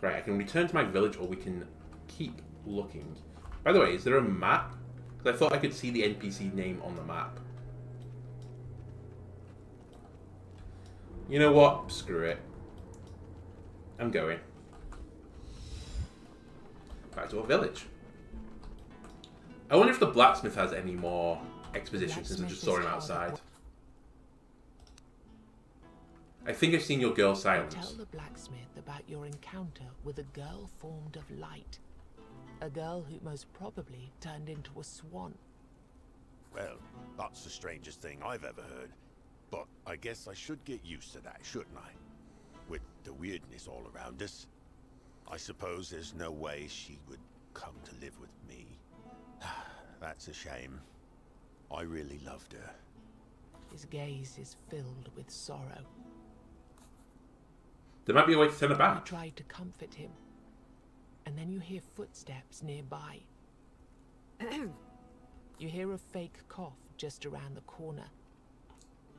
Right, I can return to my village or we can keep looking. By the way, is there a map? Because I thought I could see the NPC name on the map. You know what? Screw it. I'm going. Back to our village. I wonder if the blacksmith has any more exposition since I just saw him outside. I think I've seen your girl silence. Tell the blacksmith about your encounter with a girl formed of light. A girl who most probably turned into a swan. Well, that's the strangest thing I've ever heard. But I guess I should get used to that, shouldn't I? With the weirdness all around us. I suppose there's no way she would come to live with me. That's a shame. I really loved her. His gaze is filled with sorrow. There might be a way to turn it back. You try to comfort him, and then you hear footsteps nearby. You hear a fake cough just around the corner.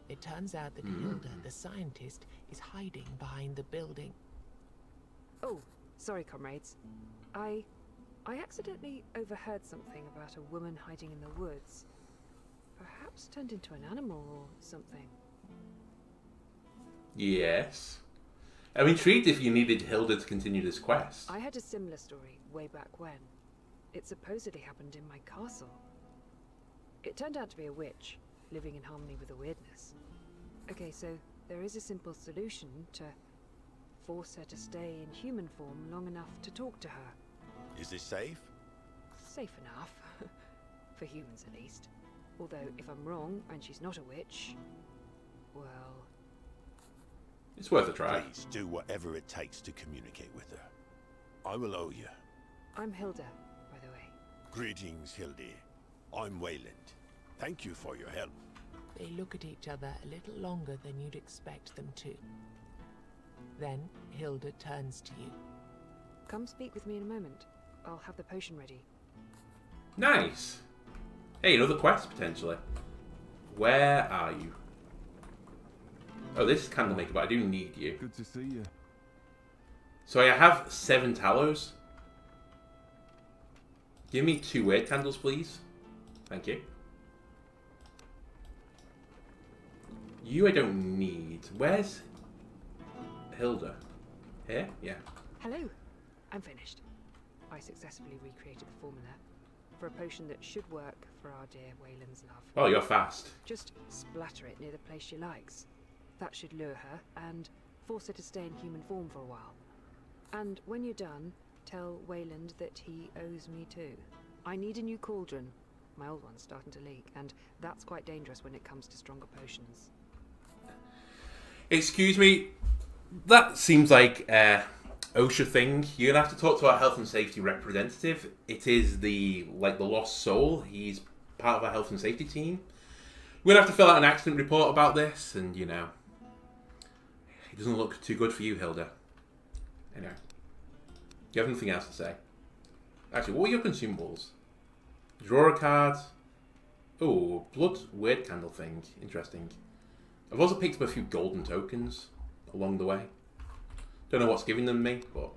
It turns out that Hilda, the scientist, is hiding behind the building. Oh, sorry, comrades. I accidentally overheard something about a woman hiding in the woods. Perhaps turned into an animal or something. Yes. I'm intrigued if you needed Hilda to continue this quest. I had a similar story way back when. It supposedly happened in my castle. It turned out to be a witch, living in harmony with the weirdness. Okay, so there is a simple solution to force her to stay in human form long enough to talk to her. Is this safe? Safe enough. For humans, at least. Although, if I'm wrong, and she's not a witch, well... It's worth a try. Please do whatever it takes to communicate with her. I will owe you. I'm Hilda, by the way. Greetings, Hildy. I'm Wayland. Thank you for your help. They look at each other a little longer than you'd expect them to. Then, Hilda turns to you. Come speak with me in a moment. I'll have the potion ready. Nice. Hey, another quest, potentially. Where are you? Oh, this is Candlemaker, but I do need you. Good to see you. So I have 7 tallows. Give me 2 weird candles, please. Thank you. You I don't need. Where's Hilda? Here? Yeah. Hello. I'm finished. I successfully recreated the formula for a potion that should work for our dear Wayland's love. Oh, you're fast. Just splatter it near the place she likes. That should lure her and force her to stay in human form for a while. And when you're done, tell Wayland that he owes me too. I need a new cauldron. My old one's starting to leak, and that's quite dangerous when it comes to stronger potions. Excuse me, that seems like a OSHA thing. You're gonna have to talk to our health and safety representative. It is the lost soul. He's part of our health and safety team. We're gonna have to fill out an accident report about this, and you know, it doesn't look too good for you, Hilda. Anyway, you have nothing else to say. Actually, what are your consumables? Draw a card. Oh, blood weird candle thing. Interesting. I've also picked up a few golden tokens along the way. Don't know what's giving them me, but...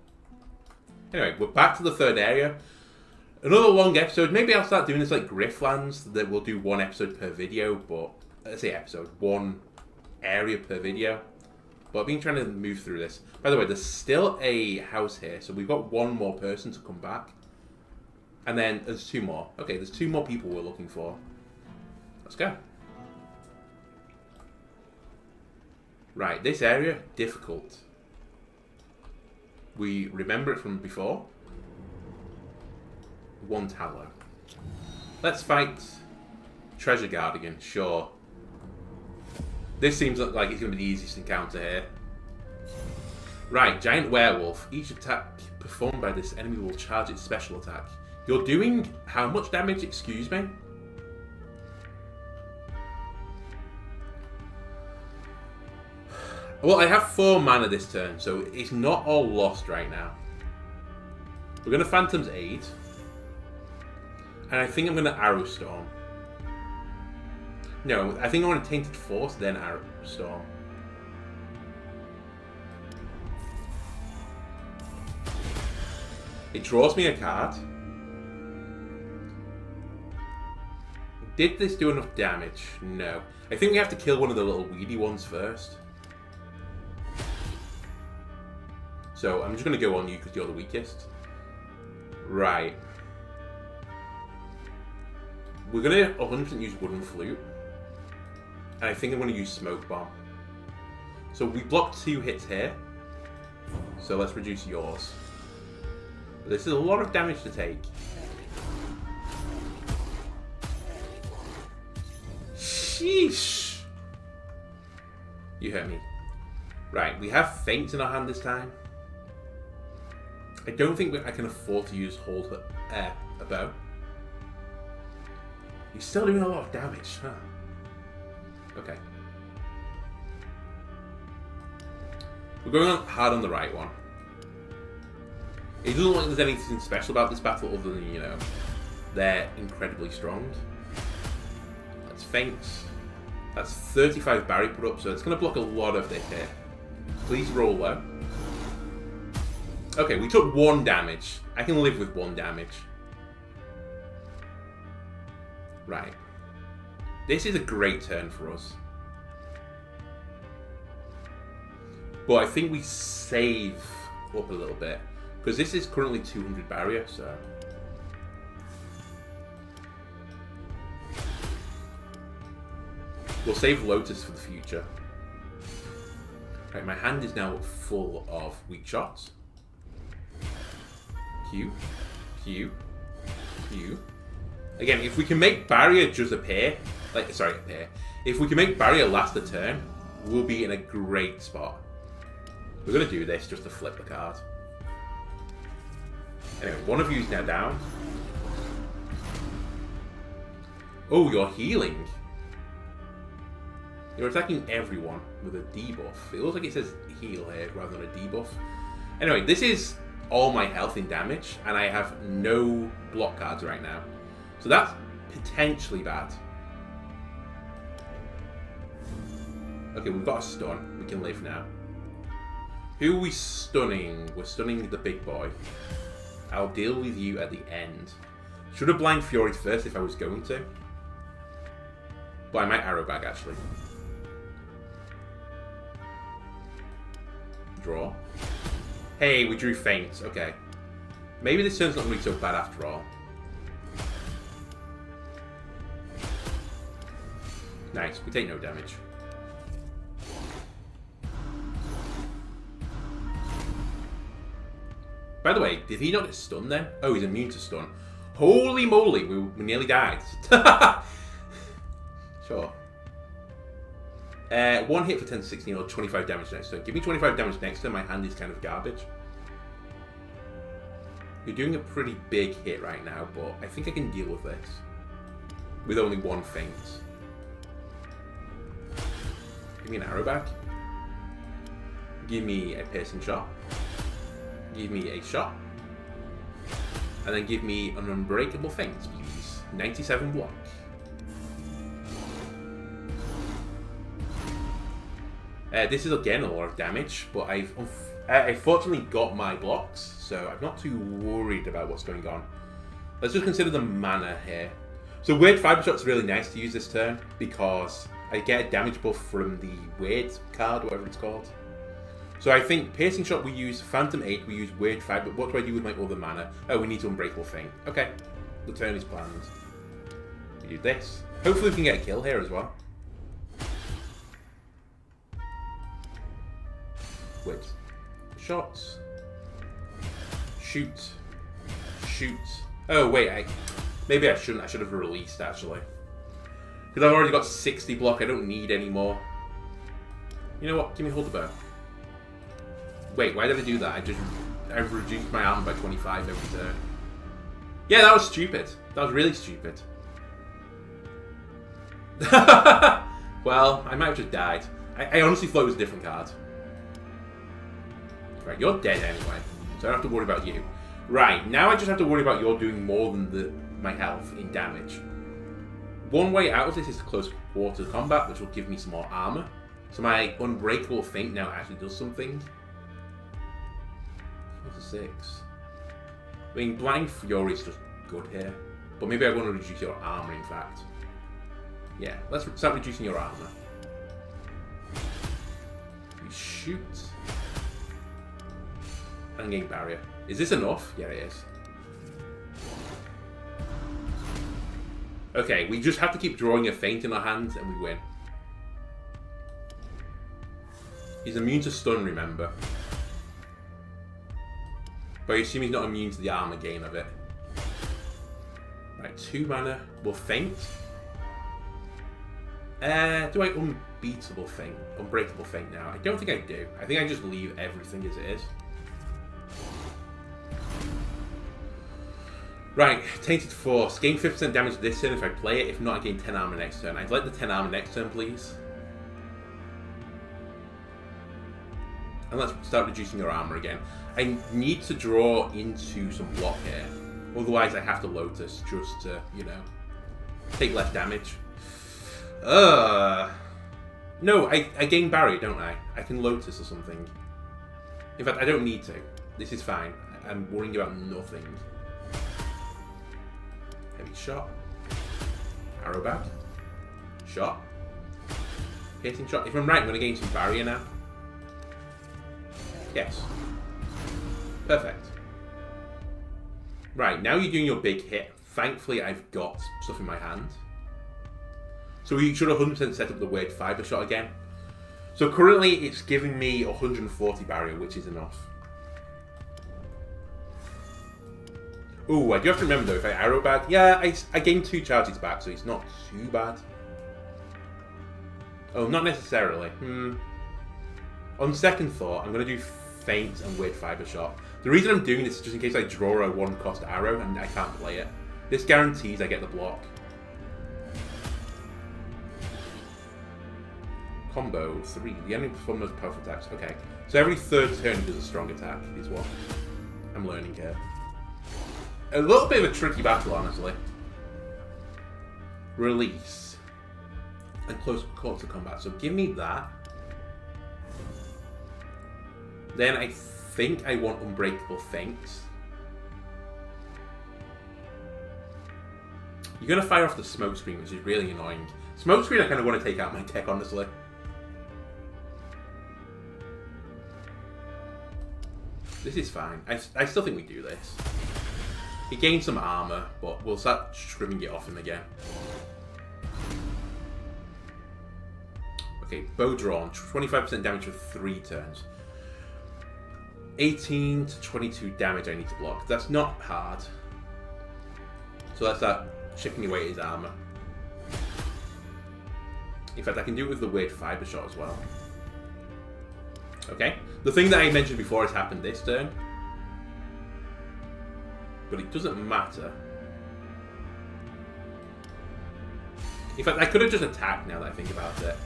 Anyway, we're back to the 3rd area. Another long episode. Maybe I'll start doing this like Grifflands, that we'll do 1 episode per video, but... Let's say episode. 1 area per video. But I've been trying to move through this. By the way, there's still a house here, so we've got 1 more person to come back. And then there's 2 more. Okay, there's 2 more people we're looking for. Let's go. Right, this area, difficult. We remember it from before. 1 tallow. Let's fight Treasure Guard again, sure. This seems like it's going to be the easiest encounter here. Right, Giant Werewolf. Each attack performed by this enemy will charge its special attack. You're doing how much damage, excuse me? Well, I have 4 mana this turn, so it's not all lost right now. We're going to Phantom's Aid. And I think I'm going to Arrow Storm. No, I think I want to Tainted Force, then Arrow Storm. It draws me a card. Did this do enough damage? No. I think we have to kill one of the little weedy ones first. So I'm just going to go on you because you're the weakest. Right. We're going to 100% use Wooden Flute. And I think I'm going to use Smoke Bomb. So we blocked 2 hits here. So let's reduce yours. This is a lot of damage to take. Sheesh. You hurt me. Right, we have Feints in our hand this time. I don't think I can afford to use Hold a Bow. You're still doing a lot of damage, huh? Okay. We're going on hard on the right one. It doesn't look like there's anything special about this battle other than, you know, they're incredibly strong. That's Feints. That's 35 Barry put up, so it's going to block a lot of this here. Please roll low. Okay, we took 1 damage. I can live with 1 damage. Right. This is a great turn for us. But I think we save up a little bit. Because this is currently 200 barrier, so... We'll save Lotus for the future. Right, my hand is now full of weak shots. Q. Q. Q. Again, if we can make barrier just appear... appear. If we can make barrier last a turn, we'll be in a great spot. We're going to do this just to flip the card. Anyway, one of you is now down. Oh, you're healing. You're attacking everyone with a debuff. It looks like it says heal here rather than a debuff. Anyway, this is all my health in damage, and I have no block cards right now. So that's potentially bad. Okay, we've got a stun. We can live now. Who are we stunning? We're stunning the big boy. I'll deal with you at the end. Should have Blind Fury first if I was going to. But I might arrow back actually. Draw. Hey, we drew Feints. Okay. Maybe this turn's not going to be so bad after all. Nice. We take no damage. By the way, did he not get stunned then? Oh, he's immune to stun. Holy moly, we nearly died. Sure. 1 hit for 10 to 16 or 25 damage next turn. Give me 25 damage next turn, my hand is kind of garbage. You're doing a pretty big hit right now, but I think I can deal with this. With only 1 feint. Give me an arrow back. Give me a piercing shot. Give me a shot. And then give me an unbreakable feint, please. 97 block. This is again a lot of damage, but I've fortunately got my blocks, so I'm not too worried about what's going on. Let's just consider the mana here. So Weird Fiber Shot's really nice to use this turn because I get a damage buff from the Weird card, whatever it's called. So I think Piercing Shot we use, Phantom 8 we use Weird Fiber, but what do I do with my other mana? Oh, we need to Unbreakable Feint. Okay, the turn is planned. We do this. Hopefully we can get a kill here as well. Wait. Shots. Shoot. Shoot. Oh, wait, maybe I shouldn't. I should have released, actually. Because I've already got 60 block, I don't need any more. You know what? Give me Hold the Bow. Wait, why did I do that? I've reduced my armor by 25 every turn. Yeah, that was stupid. That was really stupid. Well, I might have just died. I honestly thought it was a different card. Right, you're dead anyway, so I don't have to worry about you. Right, now I just have to worry about you're doing more than my health in damage. One way out of this is close quarter combat, which will give me some more armor. So my Unbreakable Feint now actually does something. What's a 6? I mean, Blind Fury is just good here. But maybe I want to reduce your armor, in fact. Yeah, let's start reducing your armor. We shoot. And gain barrier. Is this enough? Yeah, it is. Okay, we just have to keep drawing a feint in our hands and we win. He's immune to stun, remember. But I assume he's not immune to the armor gain of it. Right, 2 mana. We'll feint. Do I unbeatable feint? Unbreakable feint now? I don't think I do. I think I just leave everything as it is. Right, Tainted Force. Gain 50% damage this turn if I play it. If not, I gain 10 armor next turn. I'd like the 10 armor next turn, please. And let's start reducing your armor again. I need to draw into some block here. Otherwise, I have to Lotus just to, you know, take less damage. No, I gain barrier, don't I? I can Lotus or something. In fact, I don't need to. This is fine. I'm worrying about nothing. Heavy shot. Arrow back. Shot. Hitting shot. If I'm right, I'm going to gain some barrier now. Yes. Perfect. Right, now you're doing your big hit. Thankfully, I've got stuff in my hand. So we should 100% set up the weird fiber shot again. So currently, it's giving me 140 barrier, which is enough. Ooh, I do have to remember though, if I arrow back, yeah, I gain 2 charges back, so it's not too bad. Oh, not necessarily. On second thought, I'm going to do feint and weird fiber shot. The reason I'm doing this is just in case I draw a 1-cost arrow and I can't play it. This guarantees I get the block. Combo 3. The enemy performs most powerful attacks. Okay. So every third turn does a strong attack, is what I'm learning here. A little bit of a tricky battle, honestly. Release. And close quarter combat. So give me that. Then I think I want Unbreakable Feints. You're going to fire off the smoke screen, which is really annoying. Smoke screen I kind of want to take out my tech, honestly. This is fine. I still think we do this. He gains some armor, but we'll start trimming it off him again. Okay, bow drawn. 25% damage for 3 turns. 18 to 22 damage I need to block. That's not hard. So let's start chipping away at his armor. In fact, I can do it with the weird fiber shot as well. Okay. The thing that I mentioned before has happened this turn. But it doesn't matter. In fact, I could have just attacked now that I think about it.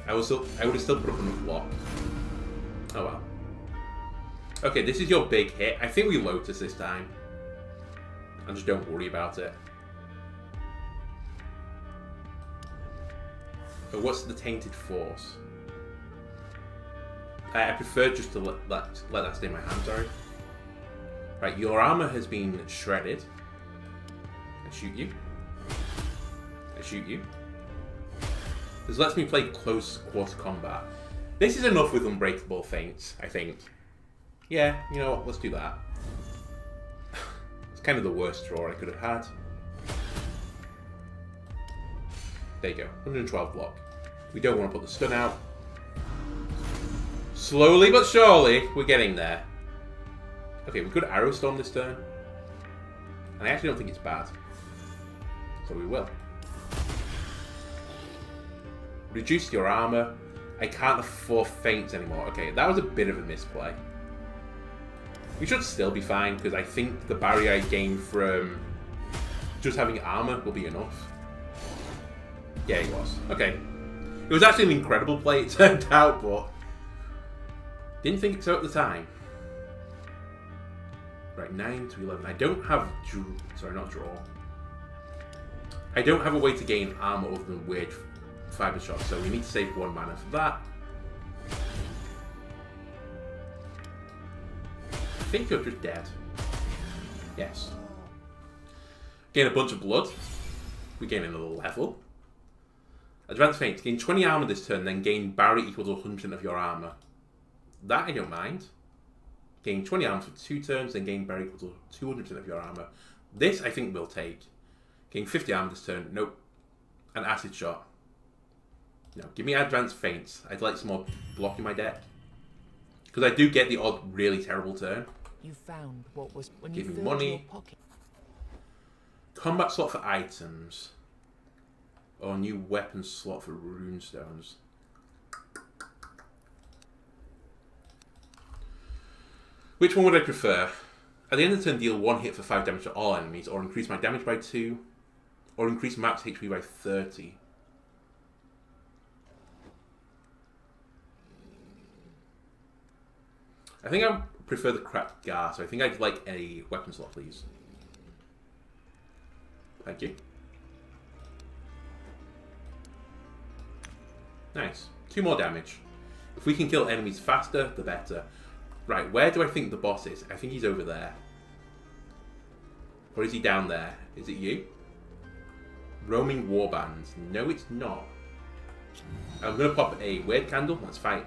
I would have still put up enough block. Oh well. Okay, this is your big hit. I think we Lotus this time. And just don't worry about it. So what's the Tainted Force? I prefer just to let that stay in my hand, sorry. Right, your armor has been shredded. I shoot you. I shoot you. This lets me play close quarter combat. This is enough with Unbreakable Feints, I think. Yeah, you know what, let's do that. It's kind of the worst draw I could have had. There you go, 112 block. We don't want to put the stun out. Slowly but surely, we're getting there. Okay, we could Arrow Storm this turn. And I actually don't think it's bad. So we will. Reduce your armor. I can't afford feints anymore. Okay, that was a bit of a misplay. We should still be fine, because I think the barrier I gain from just having armor will be enough. Yeah, it was. Okay. It was actually an incredible play, it turned out, but didn't think so at the time. Right, 9 to 11. I don't have... Sorry, not draw. I don't have a way to gain armor other than weird fiber shot, so we need to save 1 mana for that. I think you're just dead. Yes. Gain a bunch of blood. We gain another level. Advanced Feint. Gain 20 armor this turn, then gain barrier equal to 100% of your armor. That I don't mind. Gain 20 armor for 2 turns, then gain barrier equal to 200% of your armor. This I think we'll take. Gain 50 armor this turn. Nope. An acid shot. No, give me Advanced Feints. I'd like some more block in my deck. Because I do get the odd really terrible turn. You found what was when Give you me filled money. your pocket. Combat slot for items. Or new weapon slot for runestones. Which one would I prefer? At the end of the turn, deal 1 hit for 5 damage to all enemies, or increase my damage by 2, or increase max HP by 30. I think I prefer the cracked gar, so I think I'd like a weapon slot, please. Thank you. Nice. 2 more damage. If we can kill enemies faster, the better. Right, where do I think the boss is? I think he's over there. Or is he down there? Is it you? Roaming warbands. No, it's not. I'm going to pop a weird candle. Let's fight.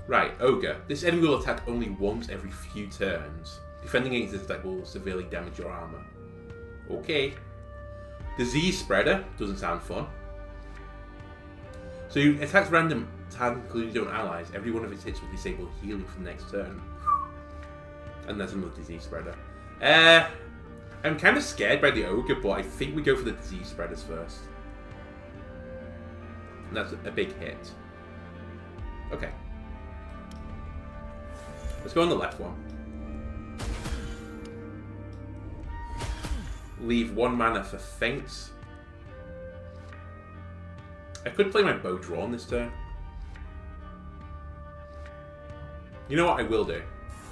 Right, Ogre. This enemy will attack only once every few turns. Defending against this attack will severely damage your armor. Okay. Disease Spreader. Doesn't sound fun. So you attacks random target, including your own allies. Every one of its hits will disable healing for the next turn. And there's another Disease Spreader. I'm kind of scared by the Ogre, but I think we go for the Disease Spreaders first. And that's a big hit. Okay. Let's go on the left one. Leave 1 mana for Feints. I could play my bow drawn this turn. You know what I will do?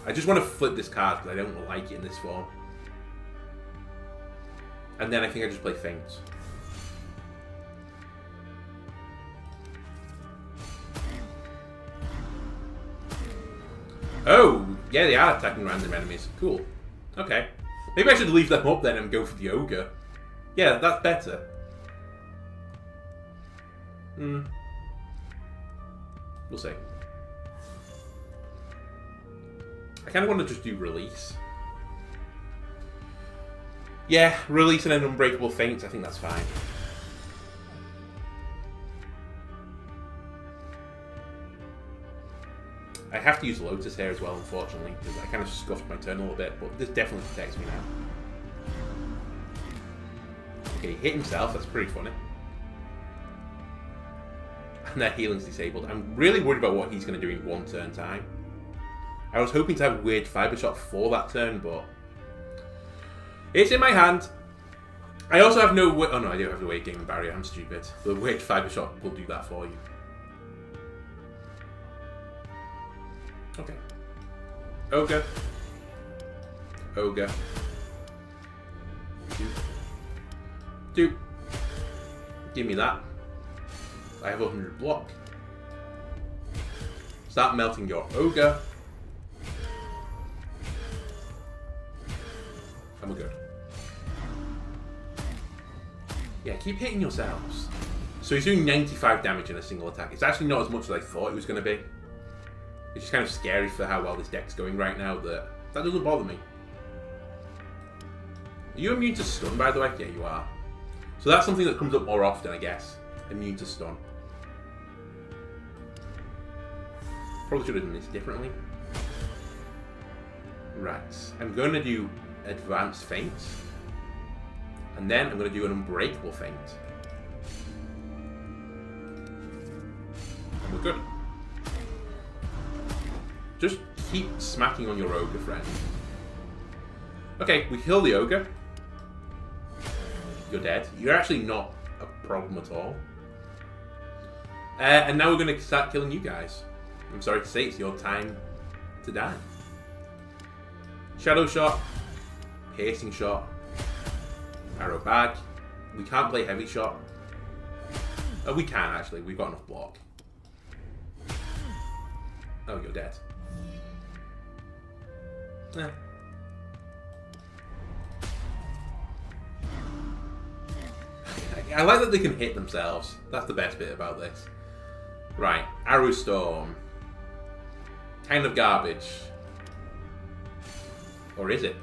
I just want to flip this card because I don't like it in this form. And then I think I just play Feints. Oh, yeah, they are attacking random enemies. Cool. Okay. Maybe I should leave them up then and go for the Ogre. Yeah, that's better. We'll see. I kind of want to just do Release. Yeah, Release and an Unbreakable Feint. I think that's fine. I have to use Lotus here as well, unfortunately, because I kind of scuffed my turn a little bit, but this definitely protects me now. Okay, hit himself. That's pretty funny. And that healing's disabled. I'm really worried about what he's going to do in 1 turn time. I was hoping to have Weird Fiber Shot for that turn, but it's in my hand. I also have no... Oh no, I don't have the Weight Gaming Barrier. I'm stupid. The Weird Fiber Shot will do that for you. Okay. Ogre. Ogre. Doop. Give me that. I have 100 block. Start melting your Ogre. And we're good. Yeah, keep hitting yourselves. So he's doing 95 damage in a single attack. It's actually not as much as I thought it was going to be. It's just kind of scary for how well this deck's going right now that doesn't bother me. Are you immune to stun, by the way? Yeah, you are. So that's something that comes up more often, I guess. Immune to stun. Probably should have done this differently. Right. I'm going to do Advanced Feint. And then I'm going to do an Unbreakable Feint. And we're good. Just keep smacking on your Ogre, friend. Okay, we kill the Ogre. You're dead. You're actually not a problem at all. And now we're going to start killing you guys. I'm sorry to say, it's your time to die. Shadow Shot. Piercing Shot. Arrow Bag. We can't play Heavy Shot. Oh, we can actually. We've got enough block. Oh, you're dead. Eh. I like that they can hit themselves. That's the best bit about this. Right, Arrow Storm. Kind of garbage. Or is it?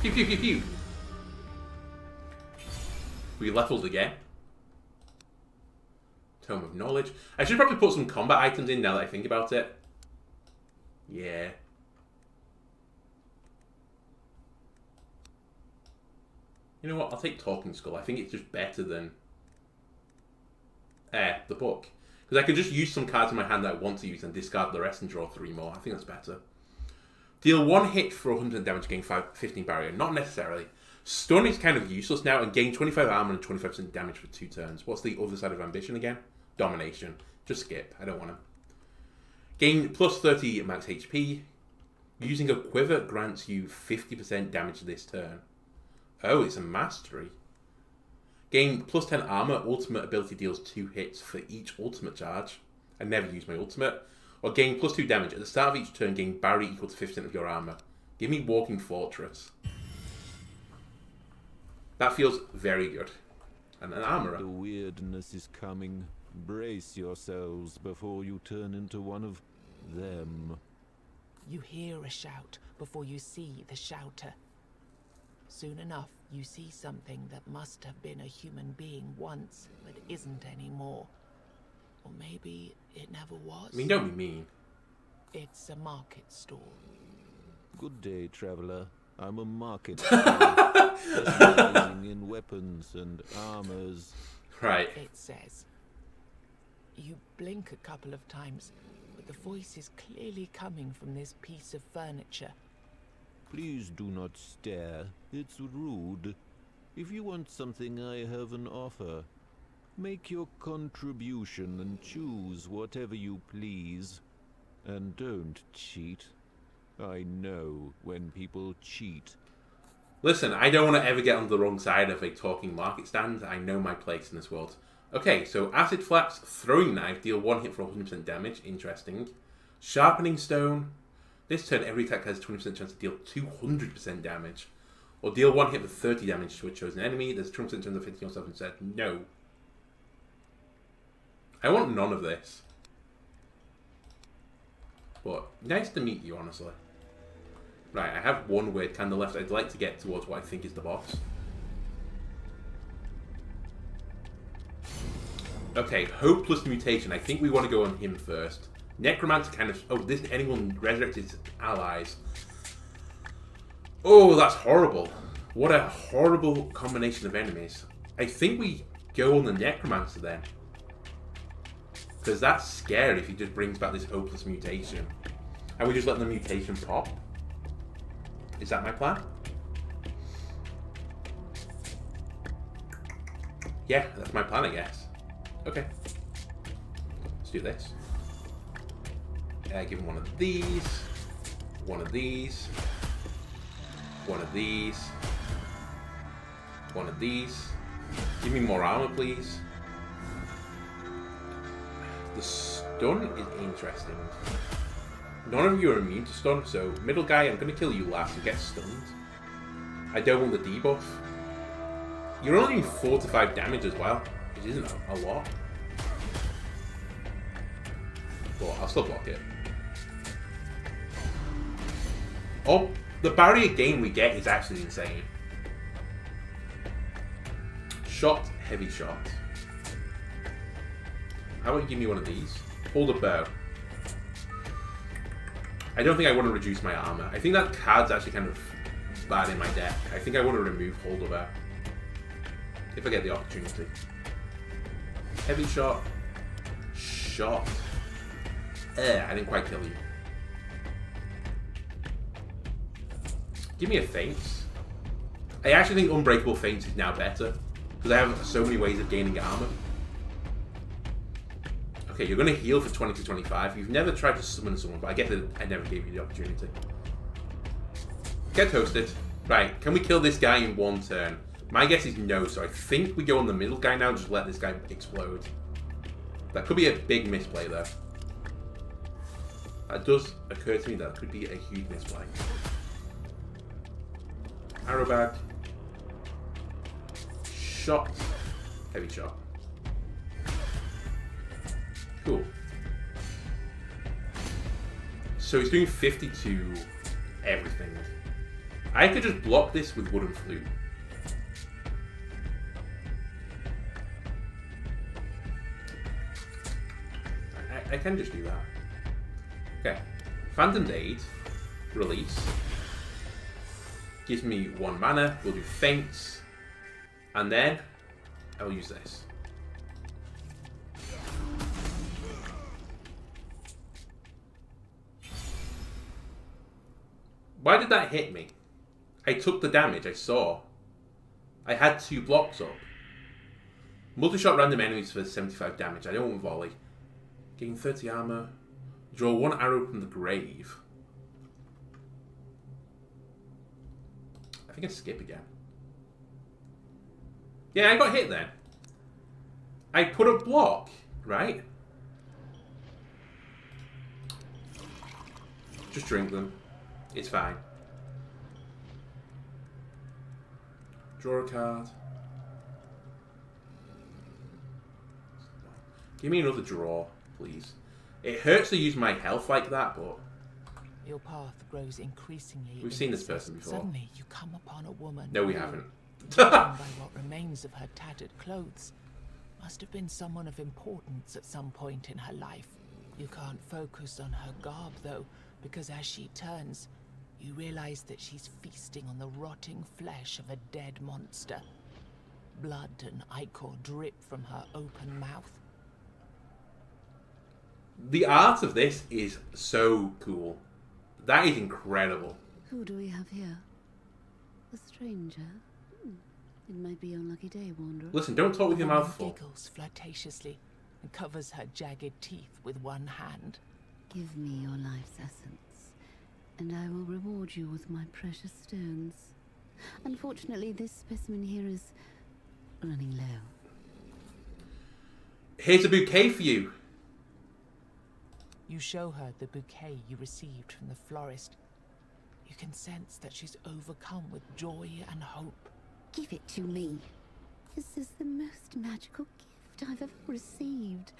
Pew pew pew pew. We leveled again. Tome of Knowledge. I should probably put some combat items in now that I think about it. Yeah. You know what? I'll take Talking Skull. I think it's just better than the book. Because I could just use some cards in my hand that I want to use and discard the rest and draw 3 more. I think that's better. Deal 1 hit for 100 damage, gain 15 barrier. Not necessarily. Stun is kind of useless now and gain 25 armor and 25% damage for 2 turns. What's the other side of ambition again? Domination. Just skip. I don't want to. Gain plus 30 max HP. Using a quiver grants you 50% damage this turn. Oh, it's a mastery. Gain plus 10 armor. Ultimate ability deals 2 hits for each ultimate charge. I never use my ultimate. Or gain plus 2 damage. At the start of each turn, gain barrier equal to 50% of your armor. Give me Walking Fortress. That feels very good. And an armorer. The weirdness is coming. Brace yourselves before you turn into one of them. You hear a shout before you see the shouter. Soon enough, you see something that must have been a human being once, but isn't anymore. Or maybe it never was. I mean, don't be mean. It's a market stall. Good day, traveler. I'm a market stall, specializing in weapons and armors. Right. It says. You blink a couple of times, but the voice is clearly coming from this piece of furniture. Please do not stare. It's rude. If you want something, I have an offer. Make your contribution and choose whatever you please. And don't cheat. I know when people cheat. Listen, I don't want to ever get on the wrong side of a talking market stand. I know my place in this world. Okay, so Acid Flaps, Throwing Knife, deal 1 hit for 100% damage. Interesting. Sharpening Stone. This turn, every attack has 20% chance to deal 200% damage. Or deal 1 hit for 30 damage to a chosen enemy. There's 20% chance of hitting yourself instead. No. I want none of this. But nice to meet you, honestly. Right, I have one weird candle left. I'd like to get towards what I think is the boss. Okay, Hopeless Mutation. I think we want to go on him first. Necromancer kind of... Oh, this anyone resurrects his allies. Oh, that's horrible. What a horrible combination of enemies. I think we go on the Necromancer then. Because that's scary if he just brings back this Hopeless Mutation. And we just let the mutation pop. Is that my plan? Yeah, that's my plan, I guess. Okay. Let's do this. Give him one of these. One of these. One of these. One of these. Give me more armor, please. The stun is interesting. None of you are immune to stun, so middle guy, I'm going to kill you last and get stunned. I don't want the debuff. You're only doing 4 to 5 damage as well, which isn't a lot. But I'll still block it. Oh, the barrier gain we get is actually insane. Shot, heavy shot. How about you give me one of these? Hold a bow. I don't think I want to reduce my armor. I think that card's actually kind of bad in my deck. I think I want to remove hold a bow. If I get the opportunity. Heavy shot. Shot. I didn't quite kill you. Give me a feint. I actually think Unbreakable Feint is now better. Because I have so many ways of gaining armor. Okay, you're going to heal for 20 to 25. You've never tried to summon someone, but I get that I never gave you the opportunity. Get toasted. Right, can we kill this guy in 1 turn? My guess is no, so I think we go on the middle guy now, just let this guy explode. That could be a big misplay, though. That does occur to me that could be a huge misplay. Arrow bag. Shot. Heavy shot. Cool. So he's doing 50 to everything. I could just block this with wooden flute. I can just do that. Okay. Phantom's Aid. Release. Gives me 1 mana. We'll do Feints. And then I'll use this. Why did that hit me? I took the damage, I saw. I had 2 blocks up. Multi-shot random enemies for 75 damage. I don't want volley. Gain 30 armor. Draw 1 arrow from the grave. I think I skip again. Yeah, I got hit then. I put a block, right? Just drink them. It's fine. Draw a card. Give me another draw, please. It hurts to use my health like that, but... Your path grows increasingly... We've seen this person before. Suddenly, you come upon a woman. No, we haven't. By what remains of her tattered clothes. Must have been someone of importance at some point in her life. You can't focus on her garb, though, because as she turns, you realize that she's feasting on the rotting flesh of a dead monster. Blood and ichor drip from her open mouth. The art of this is so cool. That is incredible. Who do we have here? A stranger? It might be your lucky day, Wanderer. Listen, don't talk with your mouth full. Giggles flirtatiously and covers her jagged teeth with one hand. Give me your life's essence, and I will reward you with my precious stones. Unfortunately, this specimen here is running low. Here's a bouquet for you. You show her the bouquet you received from the florist. You can sense that she's overcome with joy and hope. Give it to me. This is the most magical gift I've ever received.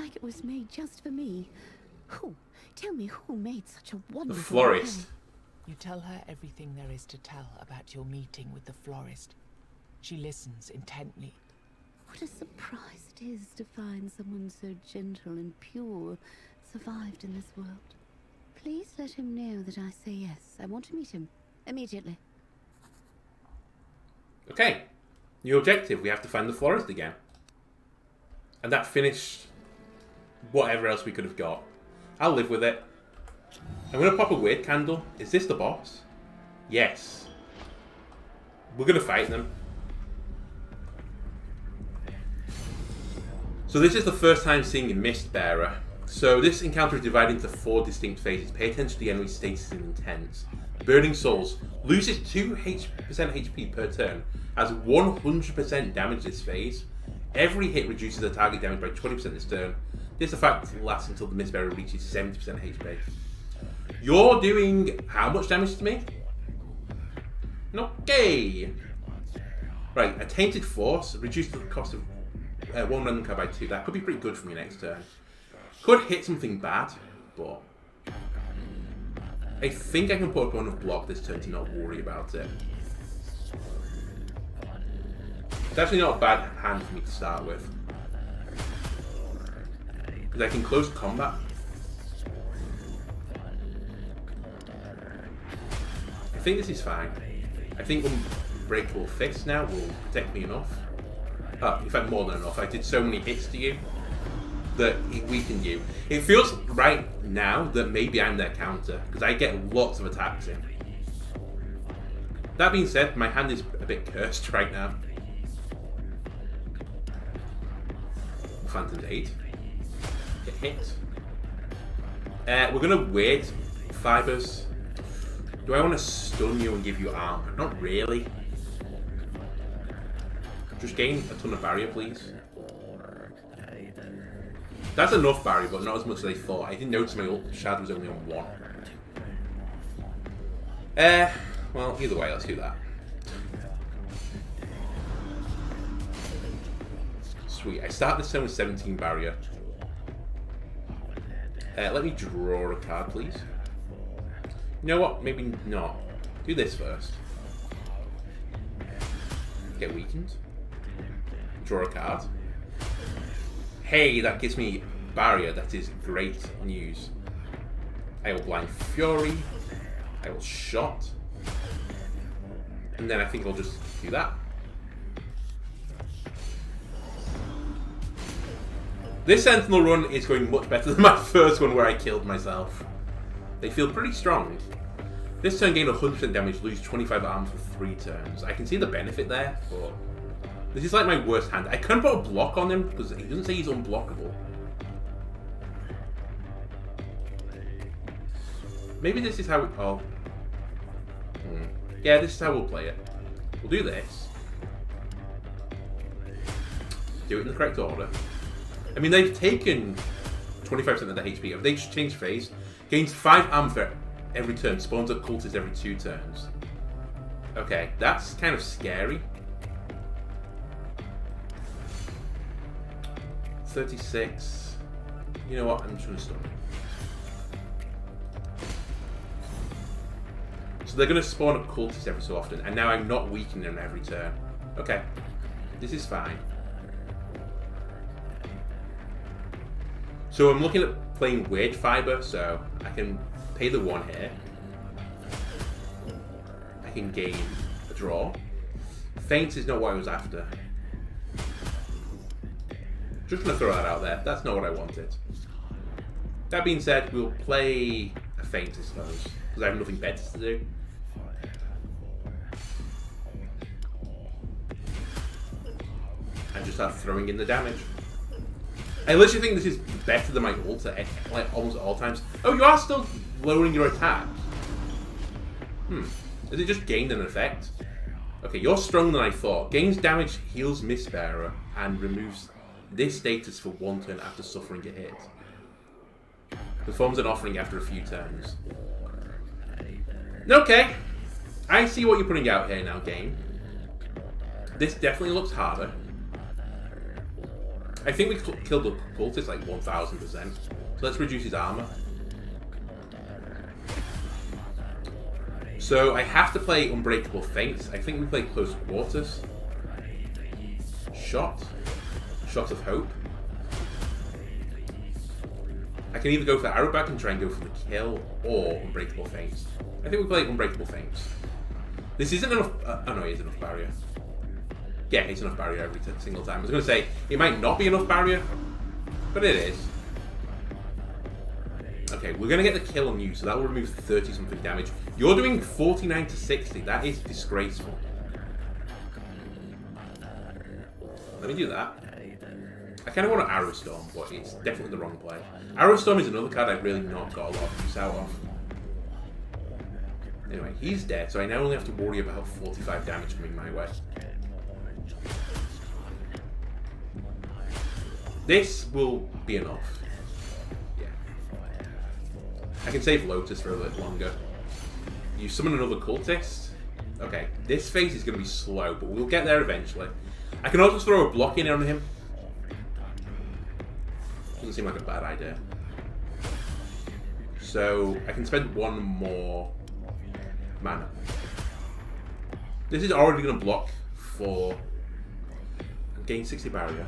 Like it was made just for me. Who? Tell me who made such a wonderful... The florist. bouquet? You tell her everything there is to tell about your meeting with the florist. She listens intently. What a surprise it is to find someone so gentle and pure survived in this world. Please let him know that I say yes. I want to meet him immediately. Okay. New objective. We have to find the florist again. And that finished whatever else we could have got. I'll live with it. I'm going to pop a weird candle. Is this the boss? Yes. We're going to fight them. So this is the first time seeing a Mistbearer. So this encounter is divided into 4 distinct phases. Pay attention to the enemy's status and intents. Burning Souls. Loses 2% HP per turn. Has 100% damage this phase. Every hit reduces the target damage by 20% this turn. This effect lasts until the Mistbearer reaches 70% HP. You're doing how much damage to me? Okay. Right, a Tainted Force. Reduce the cost of 1 random card by 2. That could be pretty good for me next turn. Could hit something bad, but I think I can put up enough block this turn to not worry about it. It's actually not a bad hand for me to start with. Because I can close combat. I think this is fine. I think Unbreakable Fist now will protect me enough. Oh, in fact, more than enough. I did so many hits to you that it weakened you. It feels right now that maybe I'm their counter, because I get lots of attacks in. That being said, my hand is a bit cursed right now. Phantom's Aid. Get hit. We're going to wait. Fibers. Do I want to stun you and give you armor? Not really. Just gain a ton of barrier, please. That's enough barrier, but not as much as I thought. I didn't notice my ult shad was only on 1. Well, either way, let's do that. Sweet. I start this turn with 17 barrier. Let me draw a card, please. You know what? Maybe not. Do this first. Get weakened. Draw a card. Hey, that gives me barrier. That is great news. I will Blind Fury. I will Shot. And then I think I'll just do that. This Sentinel run is going much better than my first one where I killed myself. They feel pretty strong. This turn gain 100% damage, lose 25 armor for 3 turns. I can see the benefit there, but this is like my worst hand. I couldn't put a block on him because he doesn't say he's unblockable. Maybe this is how we... Oh. Yeah, this is how we'll play it. We'll do this. Do it in the correct order. I mean, they've taken 25% of the HP. If they change phase, gains 5 armor for every turn, spawns up cultists every 2 turns. Okay, that's kind of scary. 36. You know what? I'm just going to stop. So they're going to spawn up cultists every so often, and now I'm not weakening them every turn. Okay, this is fine. So I'm looking at playing Wage Fiber, so I can pay the 1 here. I can gain a draw. Feints is not what I was after. Just gonna throw that out there. That's not what I wanted. That being said, we'll play a Feint, I suppose, because I have nothing better to do. And just start throwing in the damage. I literally think this is better than my ult at like almost all times. Oh, you are still lowering your attack. Has it just gained an effect? Okay, you're stronger than I thought. Gains damage, heals Mistbearer, and removes this status for 1 turn after suffering a hit. Performs an offering after a few turns. Okay, I see what you're putting out here now, game. This definitely looks harder. I think we killed the cultist like 1000%. So let's reduce his armor. So I have to play Unbreakable Feints. I think we play Close Quarters. Shot. Shot of Hope. I can either go for Arrow Back and try and go for the kill, or Unbreakable Feints. I think we play Unbreakable Feints. This isn't enough... oh no, it is enough barrier. Yeah, it's enough barrier every single time. I was going to say, it might not be enough barrier, but it is. Okay, we're going to get the kill on you, so that will remove 30-something damage. You're doing 49 to 60. That is disgraceful. Let me do that. I kind of want an Arrow Storm, but it's definitely the wrong play. Arrow Storm is another card I've really not got a lot of use out of. Anyway, he's dead, so I now only have to worry about 45 damage coming my way. This will be enough. Yeah. I can save Lotus for a little longer. You summon another cultist. Okay, this phase is going to be slow, but we'll get there eventually. I can also throw a block in on him. Doesn't seem like a bad idea. So, I can spend 1 more mana. This is already going to block for... gain 60 barrier.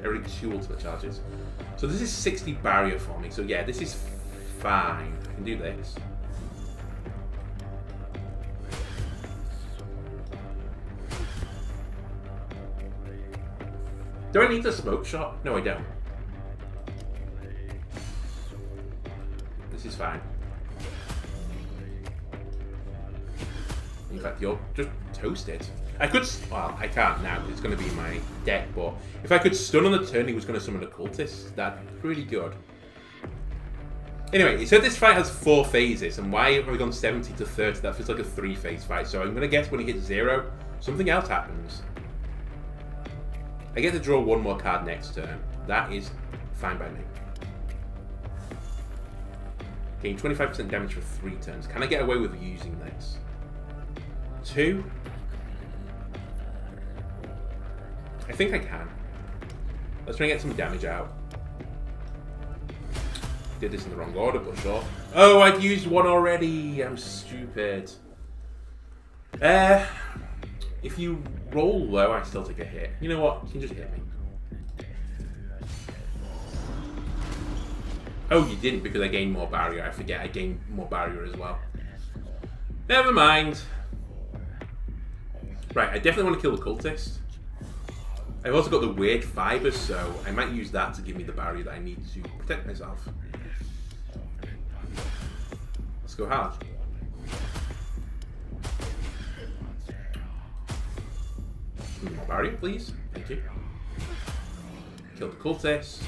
Every 2 ultimate charges. So this is 60 barrier for me. So yeah, this is fine. I can do this. Do I need the smoke shot? No, I don't. This is fine. In fact, you're just toasted. I could... well, I can't now because it's going to be my deck, but if I could stun on the turn he was going to summon a cultist, that'd be pretty good. Anyway, he said this fight has 4 phases, and why have we gone 70 to 30? That feels like a 3-phase fight, so I'm going to guess when he hits 0, something else happens. I get to draw 1 more card next turn. That is Fine by me. Gain 25% damage for 3 turns. Can I get away with using this? 2? I think I can. Let's try and get some damage out. Did this in the wrong order, but sure. Oh, I'd used one already. I'm stupid. If you roll low, I still take a hit. You know what? You can just hit me. Oh, you didn't because I gained more barrier. I forget I gained more barrier as well. Never mind. Right, I definitely want to kill the cultist. I've also got the weird fibers, so I might use that to give me the barrier that I need to protect myself. Let's go hard. More barrier, please. Thank you. Kill the cultist.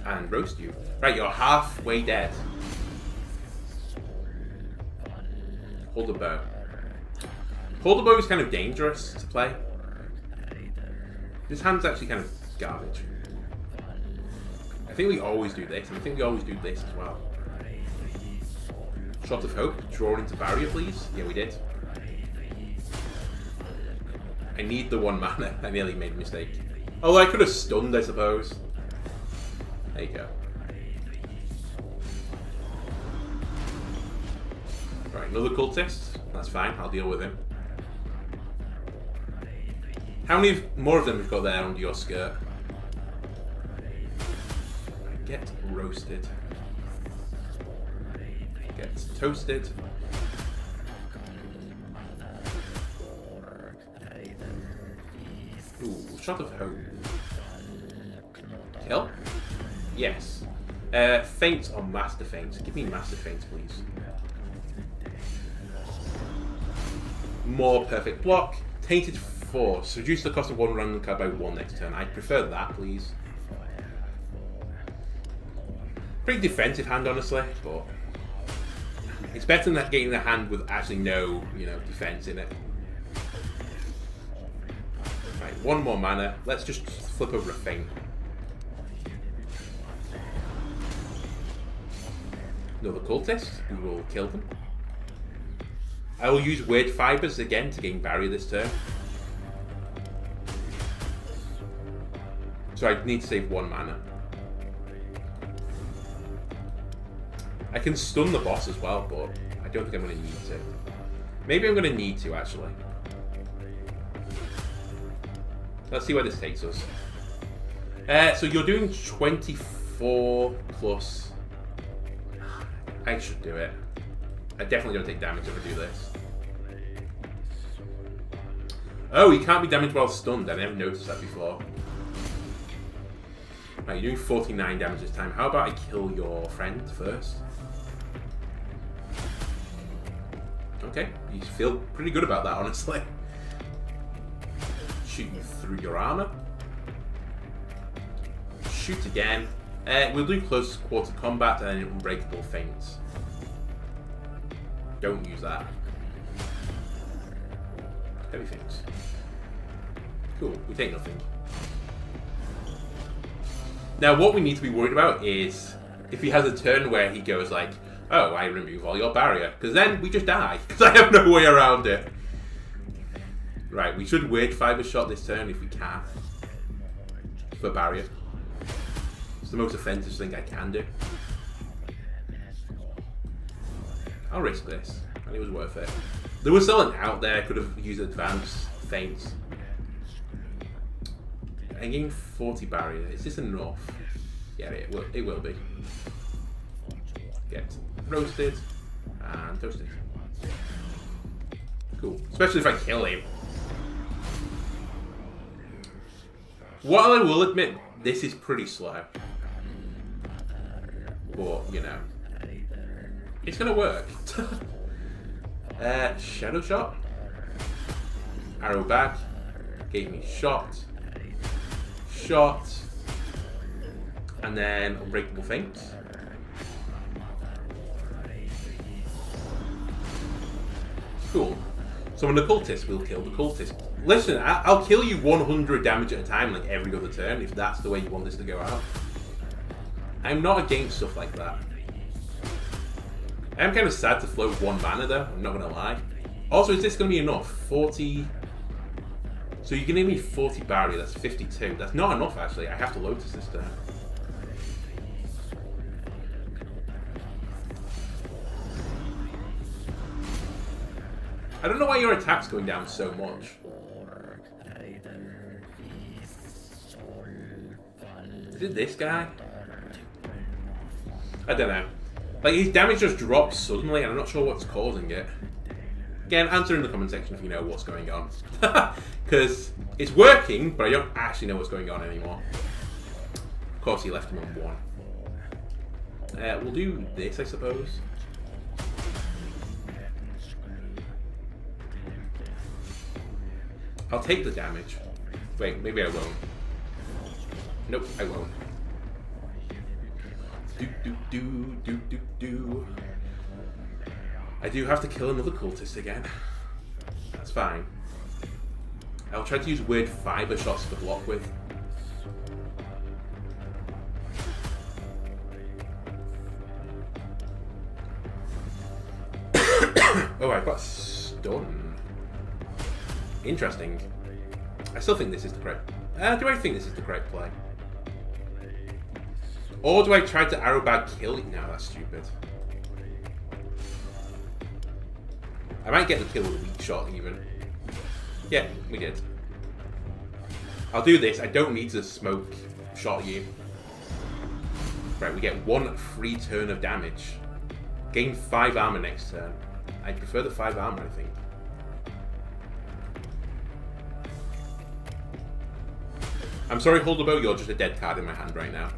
And roast you. Right, you're halfway dead. Hold the bow. Hold the bow is kind of dangerous to play. This hand's actually kind of garbage. I think we always do this, and I think we always do this as well. Shot of Hope. Draw into barrier, please. Yeah, we did. I need the 1 mana. I nearly made a mistake. Although I could have stunned, I suppose. There you go. Right, another cultist. That's fine. I'll deal with him. How many more of them have got there under your skirt? Get roasted. Get toasted. Ooh, Shot of Hope. Kill? Yes. Feint or Master Feint? Give me Master Feint, please. More perfect block. Tainted Force. Reduce the cost of 1 random card by 1 next turn. I'd prefer that, please. Pretty defensive hand, honestly, but it's better than getting a hand with actually no, defense in it. Right, 1 more mana. Let's just flip over a Feint. Another cultist. We will kill them. I will use Weird Fibers again to gain barrier this turn. So I need to save 1 mana. I can stun the boss as well, but I don't think I'm going to need to. Maybe I'm going to need to, actually. Let's see where this takes us. So you're doing 24 plus... I should do it. I'm definitely going to take damage if I do this. Oh, he can't be damaged while stunned. I never noticed that before. Right, you're doing 49 damage this time. How about I kill your friend first? Okay, you feel pretty good about that, honestly. Shoot you through your armor. Shoot again. We'll do close quarter combat and unbreakable feints. Don't use that. Heavy feints. Cool, we take nothing. Now what we need to be worried about is if he has a turn where he goes like, oh, I remove all your barrier, because then we just die, because I have no way around it. Right, we should Weird Fiber Shot this turn if we can. For barrier. It's the most offensive thing I can do. I'll risk this, and it was worth it. There was someone out there I could have used advanced feints. I gained 40 barrier. Is this enough? Yeah, it will be. Get roasted and toasted. Cool. Especially if I kill him. While I will admit, this is pretty slow. But, it's gonna work. Shadow Shot. Arrow back. Gave me shot. Shot. And then Unbreakable Feint. Cool. So when the cultist will kill the cultist. Listen, I'll kill you 100 damage at a time, like every other turn, if that's the way you want this to go out. I'm not against stuff like that. I am kind of sad to float 1 mana though, I'm not going to lie. Also, is this going to be enough? 40... So you're going to give me 40 barrier, that's 52. That's not enough actually, I have to Lotus this turn. I don't know why your attack's going down so much. Is it this guy? I don't know. Like, his damage just drops suddenly, and I'm not sure what's causing it. Again, answer in the comment section if you know what's going on. Because it's working, but I don't actually know what's going on anymore. Of course, he left him on 1. We'll do this, I suppose. I'll take the damage. Wait, maybe I won't. Nope, I won't. I do have to kill another cultist again. That's fine. I'll try to use weird fiber shots to block with. Oh, I've got stun. Interesting. I still think this is the correct... do I think this is the correct play? Or do I try to arrow bag kill it? No, that's stupid. I might get the kill with a weak shot even. Yeah, we did. I'll do this. I don't need to smoke shot you. Right, we get 1 free turn of damage. Gain 5 armor next turn. I prefer the 5 armor, I think. I'm sorry, Huldabo, you're just a dead card in my hand right now.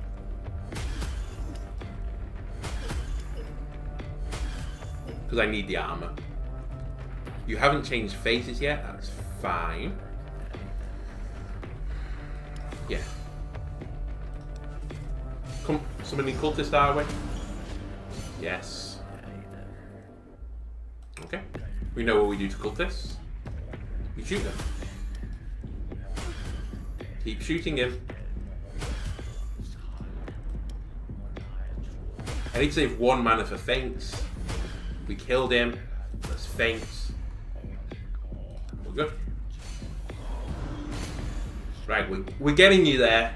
Because I need the armor. You haven't changed phases yet, that's fine. Yeah. Come, summoning cultist, are we? Yes. Okay. We know what we do to cultists. We shoot them. Keep shooting him. I need to save 1 mana for feints. We killed him. Let's feint. We're good. Right, we're getting you there.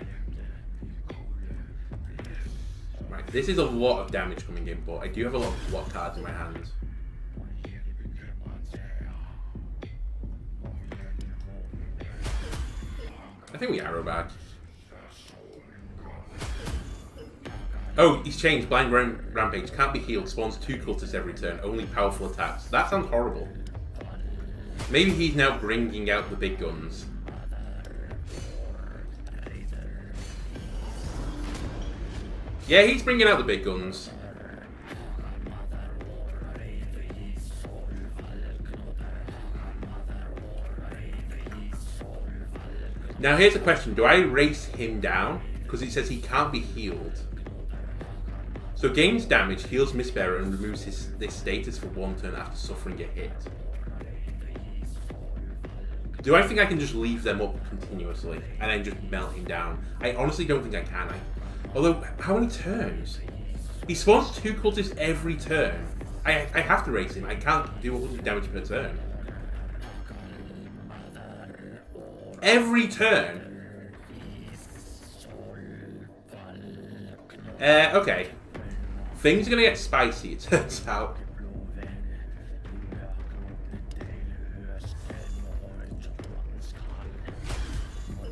Right, this is a lot of damage coming in, but I do have a lot of block cards in my hand. I think we arrow back. Oh, he's changed. Blind Rampage. Can't be healed. Spawns 2 cultists every turn. Only powerful attacks. That sounds horrible. Maybe he's now bringing out the big guns. Yeah, he's bringing out the big guns. Now here's the question, do I race him down? Because it says he can't be healed. So gains damage, heals Mistbearer and removes this status for 1 turn after suffering a hit. Do I think I can just leave them up continuously and then just melt him down? I honestly don't think I can. Although, how many turns? He spawns 2 cultists every turn. I have to race him, I can't do 100 damage per turn. Every turn. Okay. Things are gonna get spicy, it turns out.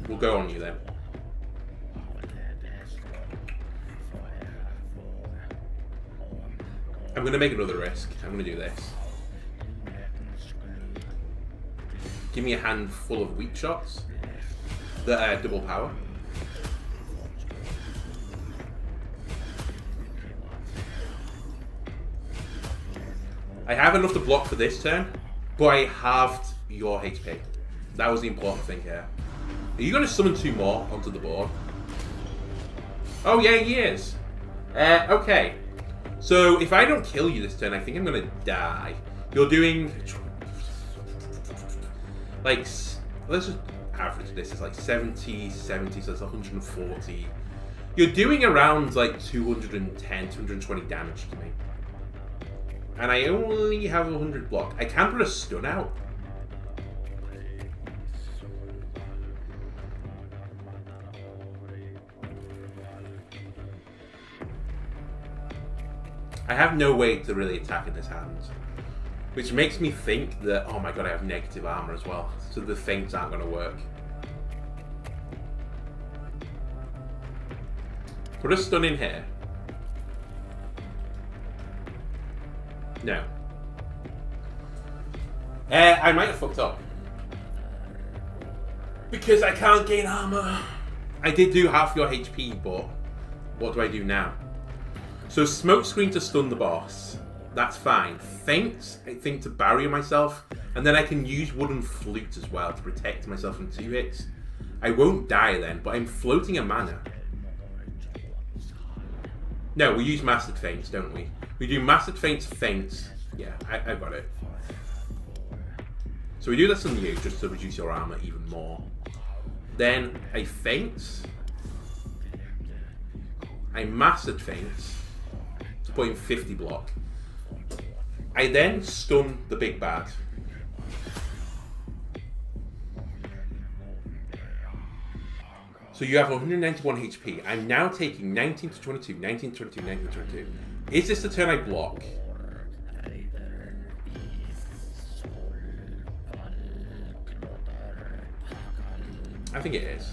We'll go on you then. I'm gonna make another risk. I'm gonna do this. Give me a hand full of weak shots that are double power. I have enough to block for this turn, but I halved your HP. That was the important thing here. Are you going to summon 2 more onto the board? Oh yeah, he is. Okay. So if I don't kill you this turn, I think I'm going to die. You're doing like let's just average this. It's like 70, 70, so it's 140. You're doing around like 210, 220 damage to me. And I only have 100 block. I can put a stun out. I have no way to really attack in this hand. Which makes me think that, oh my god, I have negative armor as well. So the feints aren't going to work. Put a stun in here. No. I might have fucked up. Because I can't gain armor. I did do half your HP, but what do I do now? So smoke screen to stun the boss. That's fine. Feints, I think, to barrier myself. And then I can use wooden flute as well to protect myself from 2 hits. I won't die then, but I'm floating a mana. No, we use mastered feints, don't we? We do mastered feints, feints. Yeah, I got it. So we do this on you just to reduce your armor even more. Then I feint. I mastered feints to put in 50 block. I then stun the big bad. So you have 191 HP. I'm now taking 19 to 22, 19 to 22, 19 to 22. Is this the turn I block? I think it is.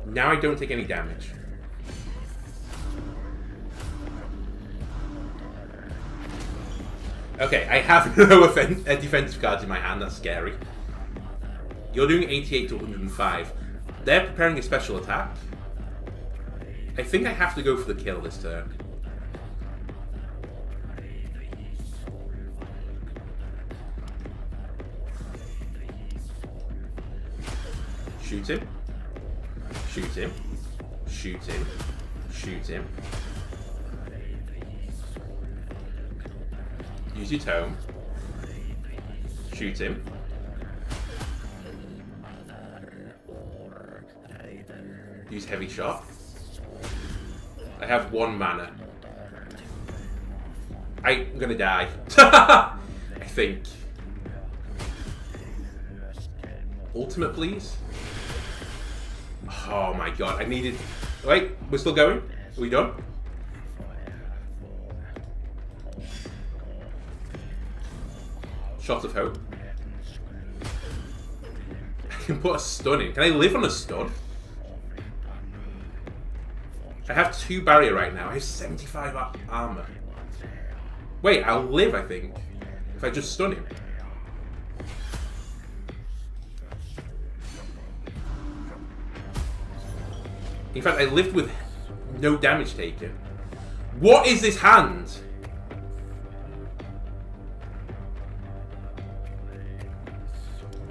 Now I don't take any damage. Okay, I have no defensive cards in my hand. That's scary. You're doing 88 to 105. They're preparing a special attack. I think I have to go for the kill this turn. Shoot him. Shoot him. Shoot him. Shoot him. Use your tome. Shoot him. Use heavy shot. I have 1 mana. I'm gonna die. I think. Ultimate, please. Oh my god, I needed... Wait, we're still going? Are we done? Shot of hope. I can put a stun in. Can I live on a stun? I have 2 barrier right now. I have 75 armor. Wait, I'll live, I think. If I just stun him. In fact, I lived with no damage taken. What is this hand?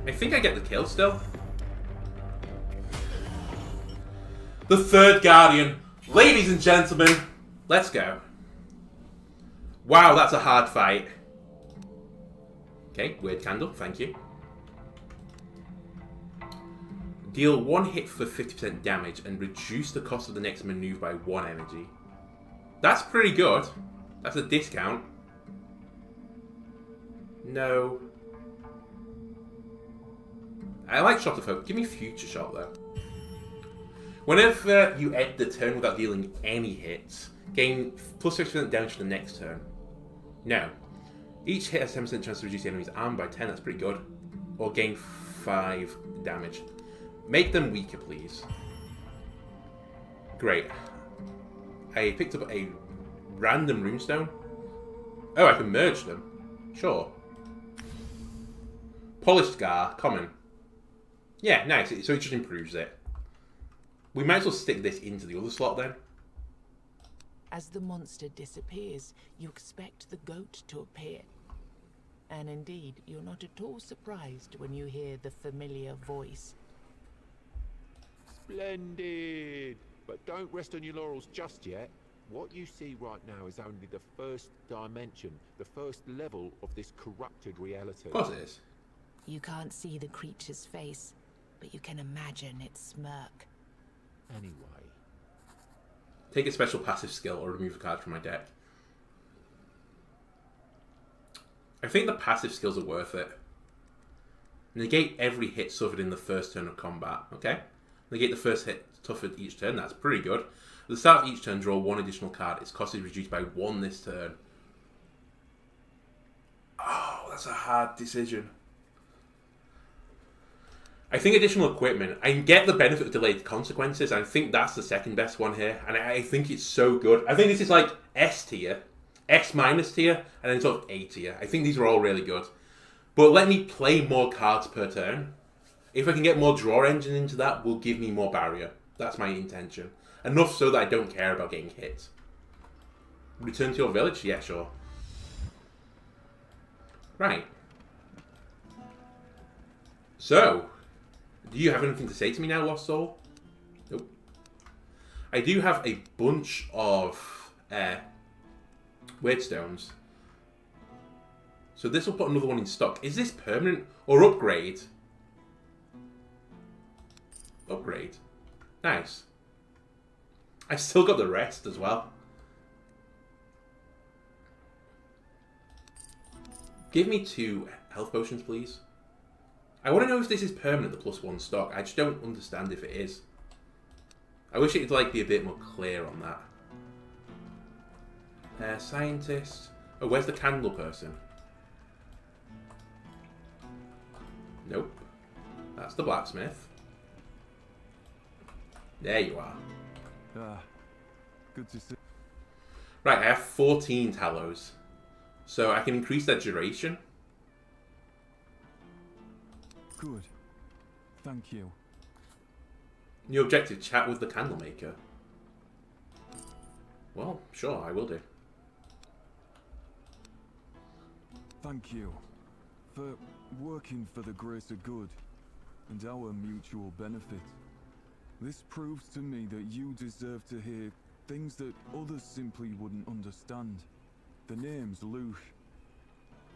I think I get the kill still. The third Guardian. Ladies and gentlemen, let's go. Wow, that's a hard fight. Okay, weird candle, thank you. Deal 1 hit for 50% damage and reduce the cost of the next maneuver by 1 energy. That's pretty good. That's a discount. No. I like Shot of Hope. Give me Future Shot though. Whenever you end the turn without dealing any hits, gain plus 50% damage for the next turn. No. Each hit has 10% chance to reduce the enemy's armor by 10. That's pretty good. Or gain 5 damage. Make them weaker, please. Great. I picked up a random runestone. Oh, I can merge them. Sure. Polished Scar, common. Yeah, nice. So it just improves it. We might as well stick this into the other slot then. As the monster disappears, you expect the goat to appear. And indeed, you're not at all surprised when you hear the familiar voice. Splendid! But don't rest on your laurels just yet. What you see right now is only the first dimension, the first level of this corrupted reality. Of course it is. You can't see the creature's face, but you can imagine its smirk. Anyway. Take a special passive skill or remove a card from my deck. I think the passive skills are worth it. Negate every hit suffered in the first turn of combat, okay? Negate the first hit suffered each turn, that's pretty good. At the start of each turn, draw one additional card. Its cost is reduced by 1 this turn. Oh, that's a hard decision. I think additional equipment. I get the benefit of delayed consequences. I think that's the second best one here. And I think it's so good. I think this is like S tier, S minus tier, and then sort of A tier. I think these are all really good. But let me play more cards per turn. If I can get more draw engine into that, will give me more barrier. That's my intention. Enough so that I don't care about getting hit. Return to your village? Yeah, sure. Right. So, do you have anything to say to me now, Lost Soul? Nope. I do have a bunch of weird stones. So this will put another one in stock. Is this permanent or upgrade? Upgrade. Nice. I've still got the rest as well. Give me 2 health potions, please. I want to know if this is permanent, the +1 stock. I just don't understand if it is. I wish it'd like be a bit more clear on that. Scientist. Oh, where's the candle person? Nope. That's the blacksmith. There you are. Good to see. Right, I have 14 tallows. So I can increase their duration. Good. Thank you. New objective, chat with the candle maker. Well, sure, I will do. Thank you for working for the greater good and our mutual benefit. This proves to me that you deserve to hear things that others simply wouldn't understand. The name's Lush,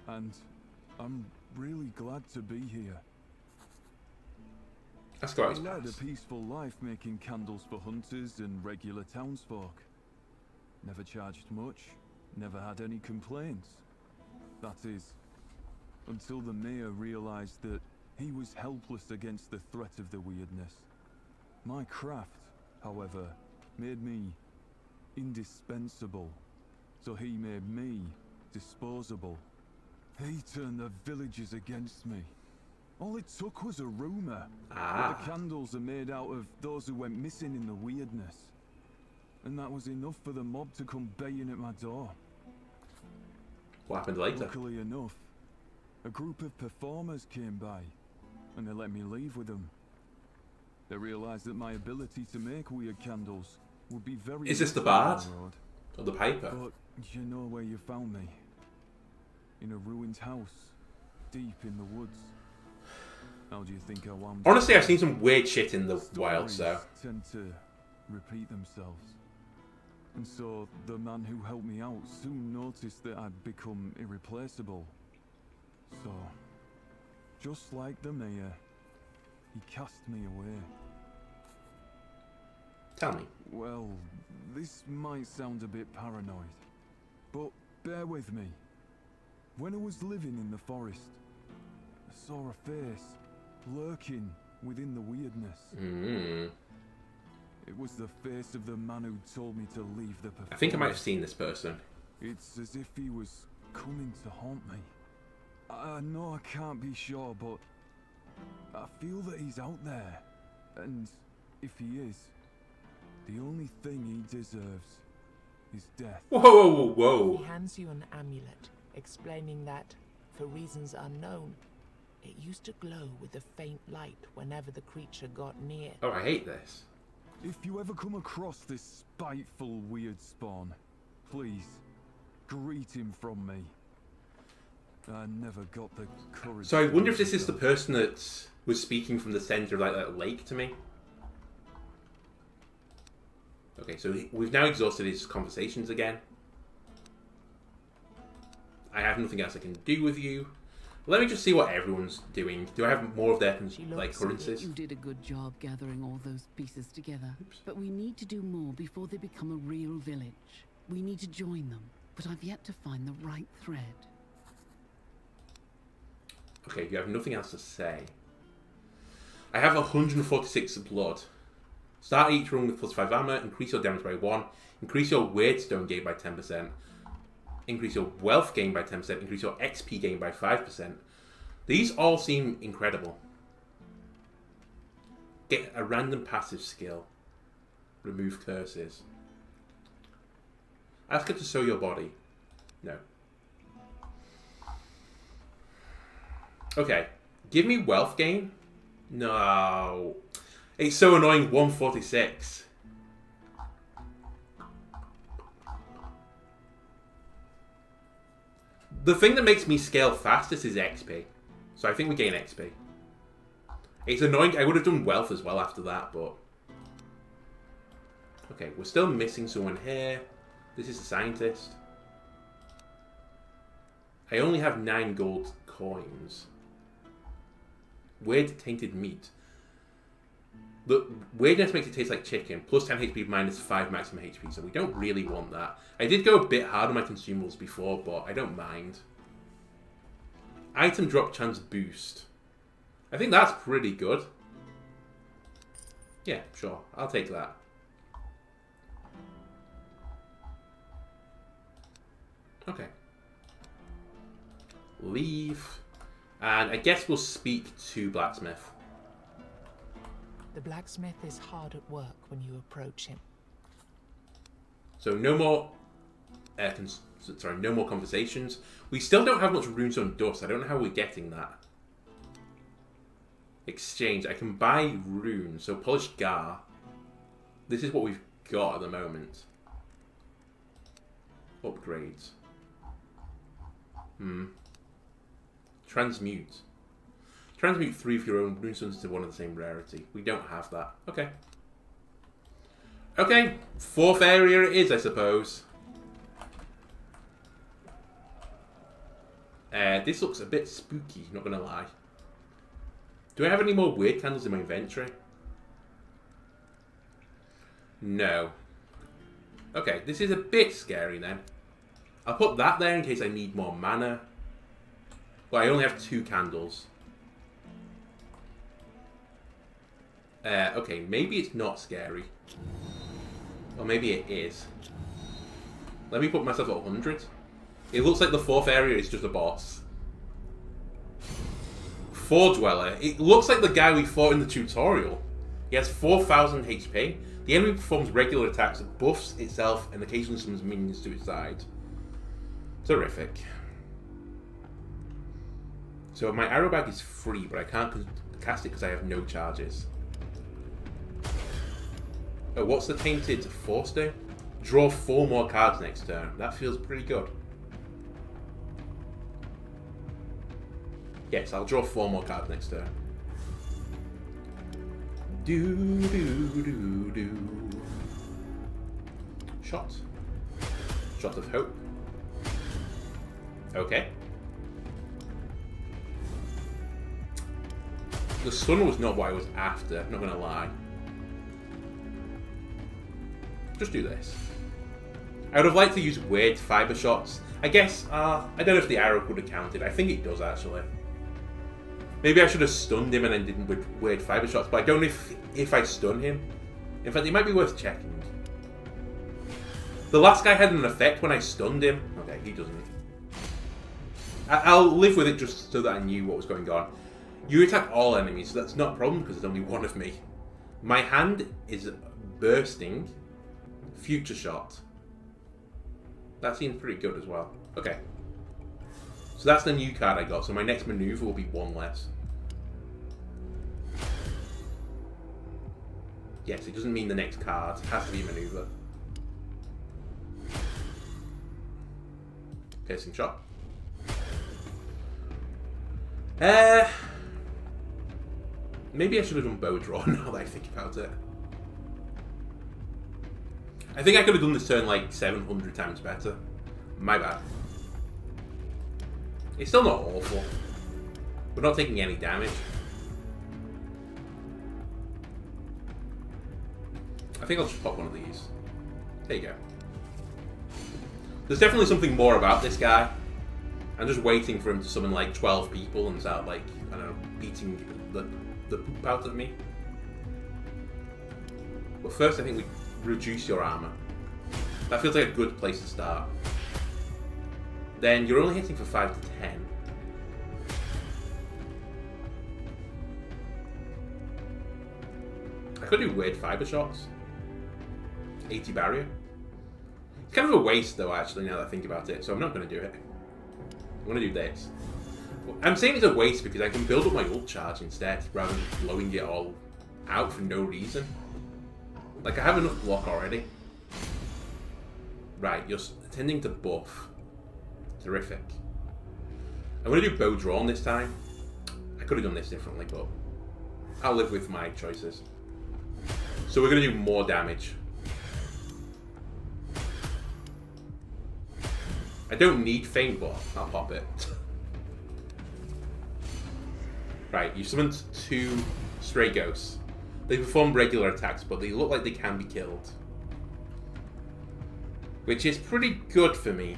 and I'm really glad to be here. That's got his I led pass. a peaceful life making candles for hunters and regular townsfolk. Never charged much, never had any complaints. That is, until the mayor realized that he was helpless against the threat of the weirdness. My craft, however, made me indispensable, so he made me disposable. He turned the villagers against me. All it took was a rumor that the candles are made out of those who went missing in the weirdness. And that was enough for the mob to come baying at my door. What happened later? Luckily enough, a group of performers came by, and they let me leave with them. They realized that my ability to make weird candles would be very... Is this the useful down bard? the road. Or the piper? But you know where you found me. In a ruined house, deep in the woods. How do you think I wound up? Honestly, I've seen some weird shit in the wild, so... Stories tend to repeat themselves. And so, the man who helped me out soon noticed that I'd become irreplaceable. So, just like the mayor, he cast me away. Tell me. Well, this might sound a bit paranoid, but bear with me. When I was living in the forest, I saw a face lurking within the weirdness. It was the face of the man who told me to leave the performance. I think I might have seen this person. It's as if he was coming to haunt me. I know I can't be sure, but I feel that he's out there. And if he is, the only thing he deserves is death. Whoa, whoa, whoa, whoa. He hands you an amulet, explaining that, for reasons unknown, it used to glow with a faint light whenever the creature got near. Oh, I hate this. If you ever come across this spiteful weird spawn, please, greet him from me. I never got the courage. So I wonder if this is the person that was speaking from the center of like that lake to me. Okay, so we've now exhausted his conversations again. I have nothing else I can do with you. Let me just see what everyone's doing. Do I have more of their like looks a bit currencies? You did a good job gathering all those pieces together. But we need to do more before they become a real village. We need to join them, but I've yet to find the right thread. Okay, you have nothing else to say. I have 146 blood. Start each run with +5 armor, increase your damage by 1, increase your weirdstone gain by 10%, increase your wealth gain by 10%, increase your XP gain by 5%. These all seem incredible. Get a random passive skill. Remove curses. Ask her to sew your body. No. Okay. Give me wealth gain. No. It's so annoying, 146. The thing that makes me scale fastest is XP. So I think we gain XP. It's annoying. I would have done wealth as well after that, but... Okay, we're still missing someone here. This is a scientist. I only have 9 gold coins. Weird tainted meat. The weirdness makes it taste like chicken. Plus 10 HP minus 5 maximum HP. So we don't really want that. I did go a bit hard on my consumables before, but I don't mind. Item drop chance boost. I think that's pretty good. Yeah, sure. I'll take that. Okay. Leave. And I guess we'll speak to Blacksmith. The blacksmith is hard at work when you approach him. So no more... no more conversations. We still don't have much runestone dust. I don't know how we're getting that. Exchange. I can buy runes. So polished gar. This is what we've got at the moment. Upgrades. Transmute. Transmute 3 of your own runestones to one of the same rarity. We don't have that. Okay. Okay. 4th area it is, I suppose. This looks a bit spooky, not gonna lie. Do I have any more weird candles in my inventory? No. Okay, this is a bit scary then. I'll put that there in case I need more mana. Well, I only have 2 candles. Okay, maybe it's not scary. Or maybe it is. Let me put myself at 100. It looks like the 4th area is just a boss. 4 Dweller. It looks like the guy we fought in the tutorial. He has 4,000 HP. The enemy performs regular attacks, buffs itself, and occasionally summons minions to its side. Terrific. So my arrow bag is free, but I can't cast it because I have no charges. Oh, what's the Tainted Force do? Draw 4 more cards next turn. That feels pretty good. Yes, I'll draw 4 more cards next turn. Shot. Shot of hope. Okay. The sun was not what I was after, not gonna lie. Just do this. I would have liked to use weird fiber shots. I guess, I don't know if the arrow could have counted. I think it does actually. Maybe I should have stunned him and then did weird fiber shots, but I don't know if I stun him. In fact, it might be worth checking. The last guy had an effect when I stunned him. Okay, he doesn't. I'll live with it just so that I knew what was going on. You attack all enemies, so that's not a problem because there's only one of me. My hand is bursting. Future shot. That seems pretty good as well. Okay. So that's the new card I got, so my next maneuver will be 1 less. Yes, it doesn't mean the next card. It has to be a maneuver. Piercing shot. Maybe I should have done bow draw now that I think about it. I think I could have done this turn like 700 times better. My bad. It's still not awful. We're not taking any damage. I think I'll just pop one of these. There you go. There's definitely something more about this guy. I'm just waiting for him to summon like 12 people and start like, I don't know, beating the poop out of me. But first I think we reduce your armor. That feels like a good place to start. Then you're only hitting for 5 to 10. I could do weird fiber shots. 80 barrier. It's kind of a waste though, actually, now that I think about it, so I'm not going to do it. I'm going to do this. I'm saying it's a waste because I can build up my ult charge instead, rather than blowing it all out for no reason. Like, I have enough block already. Right, you're tending to buff. Terrific. I'm going to do bow drawn this time. I could have done this differently, but I'll live with my choices. So we're going to do more damage. I don't need Feint, but I'll pop it. Right, you summoned 2 stray ghosts. They perform regular attacks, but they look like they can be killed. Which is pretty good for me.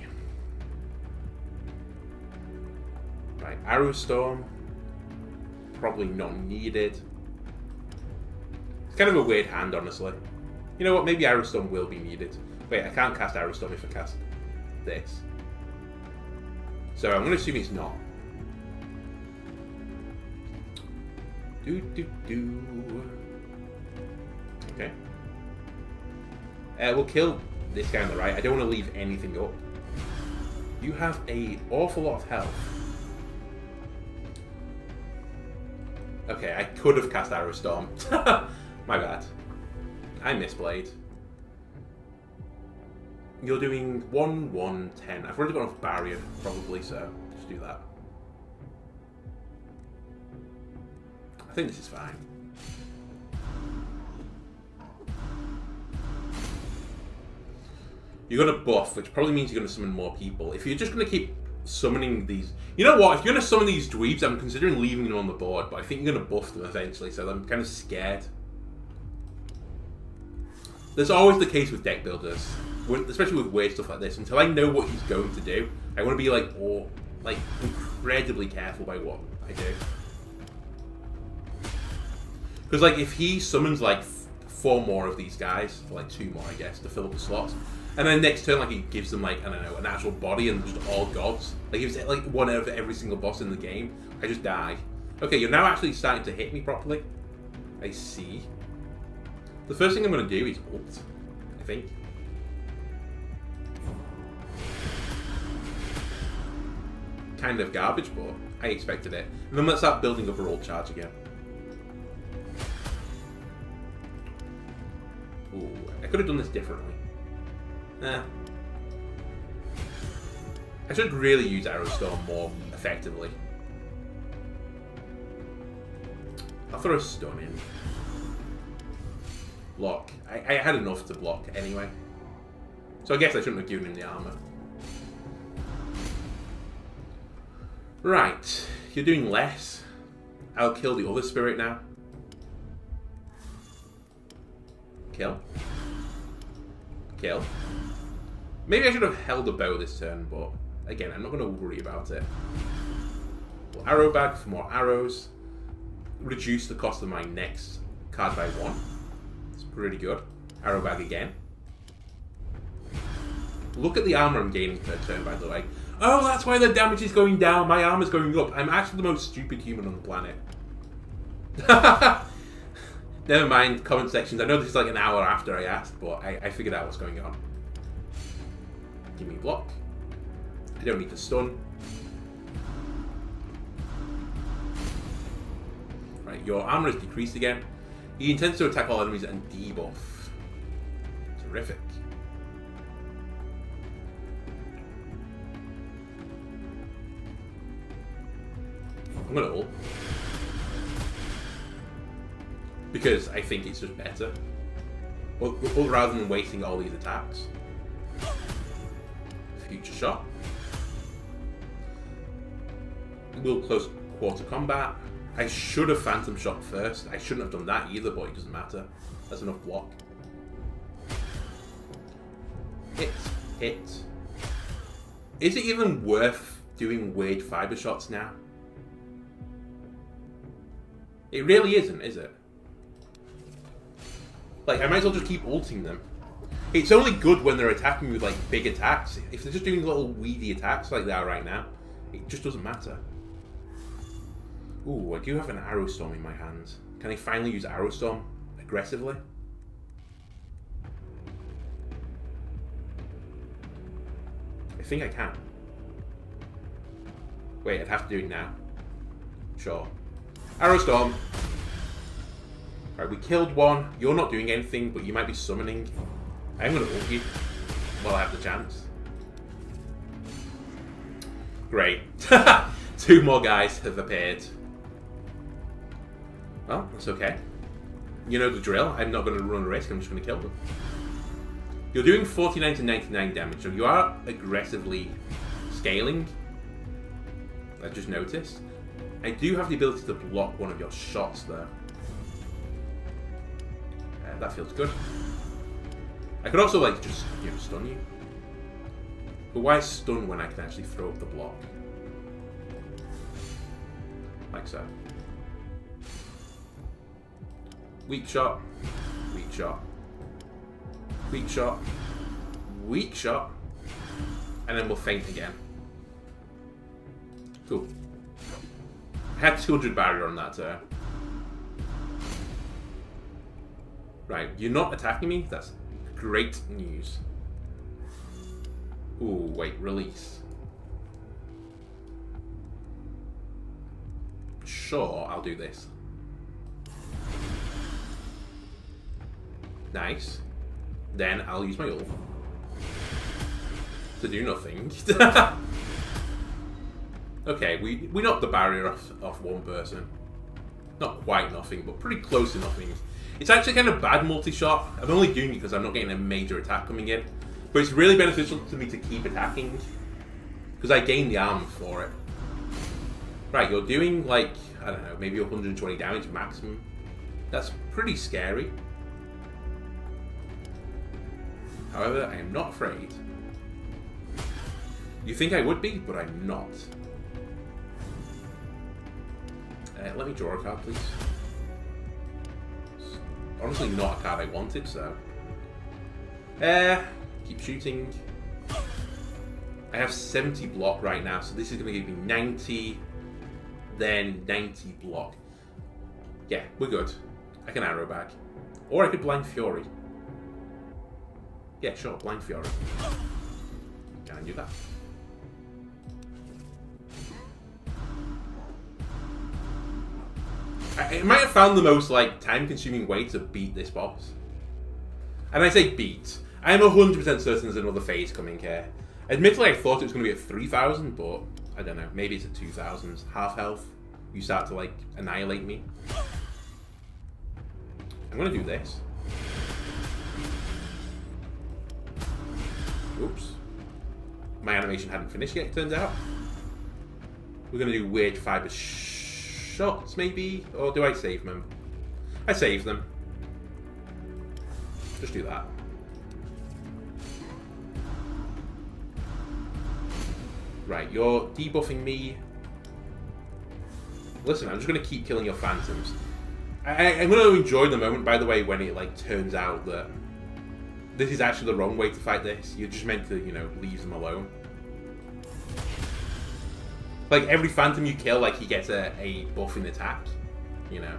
Right, Arrow Storm. Probably not needed. It's kind of a weird hand, honestly. You know what, maybe Arrow Storm will be needed. Wait, I can't cast Arrow Storm if I cast this. So I'm going to assume it's not. Okay. We'll kill this guy on the right. I don't want to leave anything up. You have an awful lot of health. Okay, I could have cast Arrow Storm. My bad. I misplayed. You're doing 1, 1, 10. I've already got enough barrier, probably, so just do that. I think this is fine. You're going to buff, which probably means you're going to summon more people. If you're just going to keep summoning these... You know what? If you're going to summon these dweebs, I'm considering leaving them on the board, but I think you're going to buff them eventually, so I'm kind of scared. There's always the case with deck builders, especially with weird stuff like this. Until I know what he's going to do, I want to be like, incredibly careful by what I do. Because like, if he summons like 4 more of these guys, or like 2 more, I guess, to fill up the slots, and then next turn, like, he gives them like, I don't know, an actual body and just all gods. Like, he gives it like 1 out of every single boss in the game. I just die. Okay, you're now actually starting to hit me properly. I see. The first thing I'm going to do is ult, I think. Kind of garbage, but I expected it. And then let's start building up a ult charge again. Ooh, I could have done this differently. I should really use Arrow Storm more effectively. I'll throw a stun in. Block. I had enough to block anyway. So I guess I shouldn't have given him the armor. Right. You're doing less. I'll kill the other spirit now. Kill. Kill. Maybe I should have held a bow this turn, but again, I'm not going to worry about it. We'll arrow bag for more arrows. Reduce the cost of my next card by 1. It's pretty good. Arrow bag again. Look at the armor I'm gaining per turn, by the way. Oh, that's why the damage is going down. My armor's going up. I'm actually the most stupid human on the planet. Never mind, comment sections. I know this is like an hour after I asked, but I figured out what's going on. Give me block. I don't need to stun. Right, your armor is decreased again. He intends to attack all enemies and debuff. Terrific. I'm gonna ult. Because I think it's just better. Well, rather than wasting all these attacks. Future shot. We'll close quarter combat. I should have Phantom Shot first. I shouldn't have done that either, but it doesn't matter. That's enough block. Hit. Hit. Is it even worth doing weird fiber shots now? It really isn't, is it? Like, I might as well just keep ulting them. It's only good when they're attacking me with, like, big attacks. If they're just doing little weedy attacks like they are right now, it just doesn't matter. Ooh, I do have an Arrow Storm in my hands. Can I finally use Arrow Storm aggressively? I think I can. Wait, I'd have to do it now. Sure. Arrow Storm. Right, we killed one. You're not doing anything, but you might be summoning. I'm going to ult you while I have the chance. Great. 2 more guys have appeared. Well, that's okay. You know the drill. I'm not going to run a risk. I'm just going to kill them. You're doing 49 to 99 damage, so you are aggressively scaling. I just noticed. I do have the ability to block one of your shots, though. That feels good. I could also, like, just, you know, stun you. But why stun when I can actually throw up the block? Like so. Weak shot. Weak shot. Weak shot. Weak shot. And then we'll feint again. Cool. I had 200 barrier on that turn. Right, you're not attacking me? That's great news. Ooh, wait, release. Sure, I'll do this. Nice. Then I'll use my ult to do nothing. Okay, we knocked the barrier off one person. Not quite nothing, but pretty close to nothing. It's actually kind of bad multi-shot. I'm only doing it because I'm not getting a major attack coming in. But it's really beneficial to me to keep attacking, because I gain the armor for it. Right, you're doing, like, I don't know, maybe 120 damage maximum. That's pretty scary. However, I am not afraid. You think I would be, but I'm not. Let me draw a card, please. It's honestly not a card I wanted, so... keep shooting. I have 70 block right now, so this is going to give me 90, then 90 block. Yeah, we're good. I can arrow back. Or I could Blind Fury. Yeah, sure, Blind Fury. Can I do that? I might have found the most, like, time-consuming way to beat this boss. And I say beat. I am 100% certain there's another phase coming here. Admittedly, I thought it was going to be at 3,000, but I don't know. Maybe it's at 2,000. Half health. You start to, like, annihilate me. I'm going to do this. Oops. My animation hadn't finished yet, it turns out. We're going to do weird fiber shots, maybe? Or do I save them? I save them. Just do that. Right, you're debuffing me. Listen, I'm just going to keep killing your phantoms. I'm going to enjoy the moment, by the way, when it, like, turns out that this is actually the wrong way to fight this. You're just meant to, you know, leave them alone. Like, every phantom you kill, like, he gets a buff in attack, you know.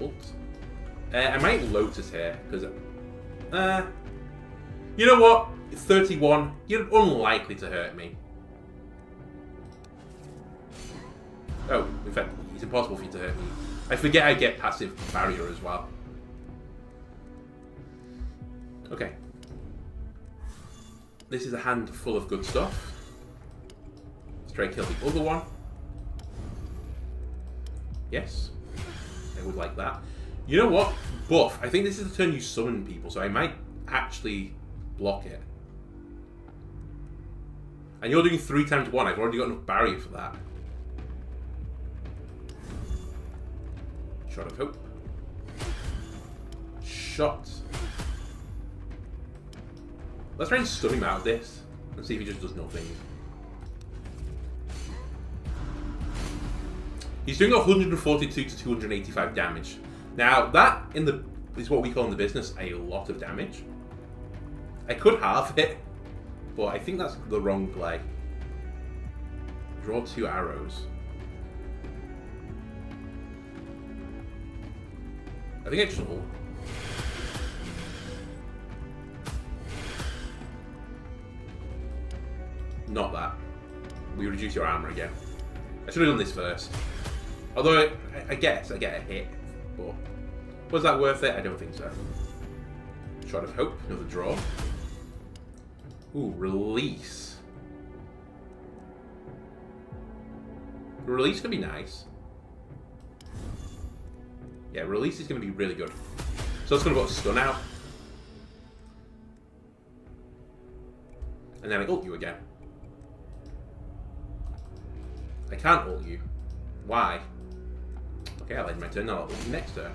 Oops. I might Lotus here, because... you know what? 31, you're unlikely to hurt me. Oh, in fact, it's impossible for you to hurt me. I forget I get passive barrier as well. Okay. This is a hand full of good stuff. Let's try and kill the other one. Yes. I would like that. You know what? Buff. I think this is the turn you summon people, so I might actually block it. And you're doing 3 times 1. I've already got enough barrier for that. Shot of hope. Shot. Let's try and stun him out of this. And see if he just does nothing. He's doing 142 to 285 damage. Now, that is what we call in the business a lot of damage. I could halve it, but I think that's the wrong play. Draw 2 arrows. I think I just ult. Not that. We reduce your armor again. I should have done this first. Although, I guess I get a hit. But was that worth it? I don't think so. Shot of hope. Another draw. Ooh, release. Release could be nice. Yeah, release is going to be really good. So it's going to put a stun out. And then I ult you again. I can't ult you. Why? Okay, I'll end my turn. I'll ult you next turn.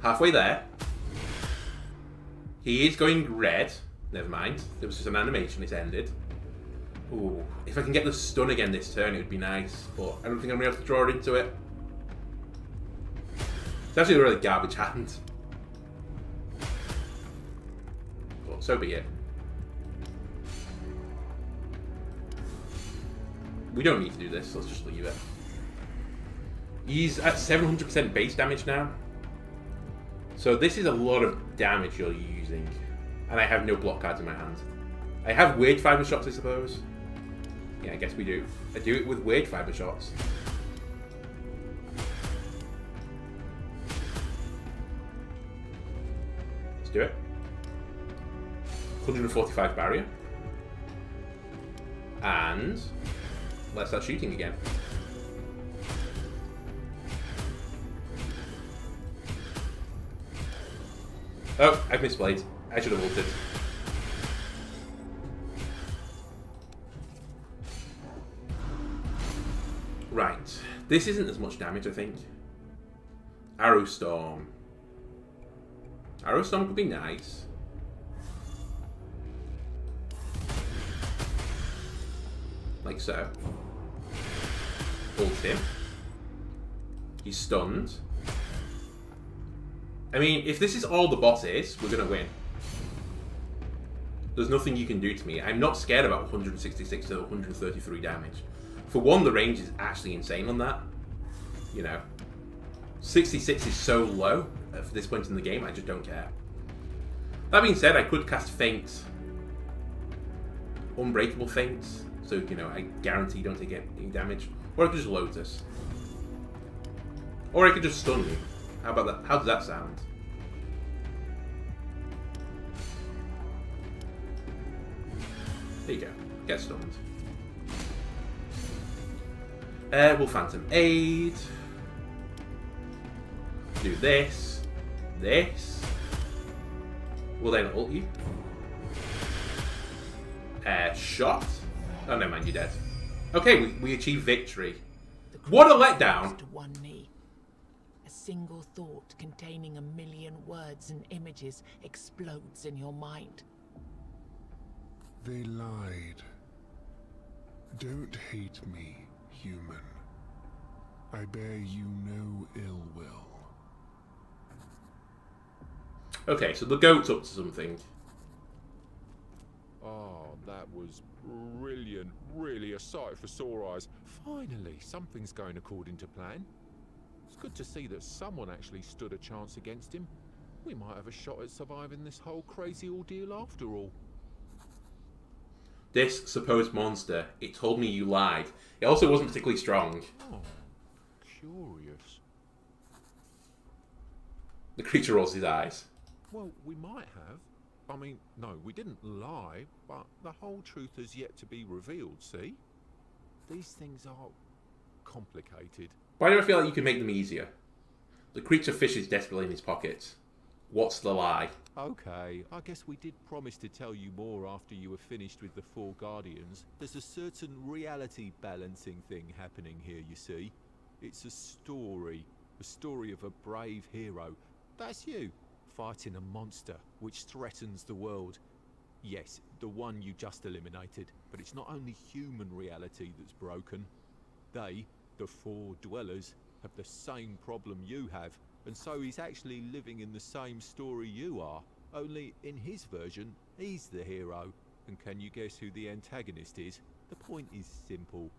Halfway there. He is going red. Never mind. It was just an animation. It's ended. Ooh. If I can get the stun again this turn, it would be nice. But I don't think I'm going to have to draw it into it. It's actually a really garbage hand. But so be it. We don't need to do this. Let's just leave it. He's at 700% base damage now. So this is a lot of damage you're using. And I have no block cards in my hand. I have weird fiber shots, I suppose. Yeah, I guess we do. I do it with weird fiber shots. Let's do it. 145 barrier. And let's start shooting again. Oh, I've misplayed. I should have ulted. Right. This isn't as much damage, I think. Arrow Storm. Arrow Storm could be nice. Like so. Ult him. He's stunned. I mean, if this is all the boss is, we're going to win. There's nothing you can do to me. I'm not scared about 166 to 133 damage. For one, the range is actually insane on that. You know. 66 is so low at this point in the game, I just don't care. That being said, I could cast Feint. Unbreakable Feint. So, you know, I guarantee you don't take any damage. Or I could just Lotus. Or I could just stun you. How about that? How does that sound? There you go. Get stunned. We'll Phantom Aid. Do this. This. We'll then ult you. Shot. Oh, never mind, you're dead. Okay, we achieved victory. What a letdown! To one knee. A single thought containing 1,000,000 words and images explodes in your mind. They lied. Don't hate me, human. I bear you no ill will. Okay, so the goat's up to something. Oh, that was brilliant. Really a sight for sore eyes. Finally, something's going according to plan. It's good to see that someone actually stood a chance against him. We might have a shot at surviving this whole crazy ordeal after all. This supposed monster, it told me you lied. It also wasn't particularly strong. Oh, curious. The creature rolls his eyes. Well, we might have. I mean, no, we didn't lie, but the whole truth has yet to be revealed, see? These things are complicated. Why do I feel like you can make them easier? The creature fishes desperately in his pockets. What's the lie? Okay, I guess we did promise to tell you more after you were finished with the 4 Guardians. There's a certain reality balancing thing happening here, you see. It's a story of a brave hero. That's you, fighting a monster which threatens the world. Yes, the one you just eliminated, but it's not only human reality that's broken. They, the 4 dwellers, have the same problem you have. And so he's actually living in the same story you are, only in his version, he's the hero. And can you guess who the antagonist is? The point is simple.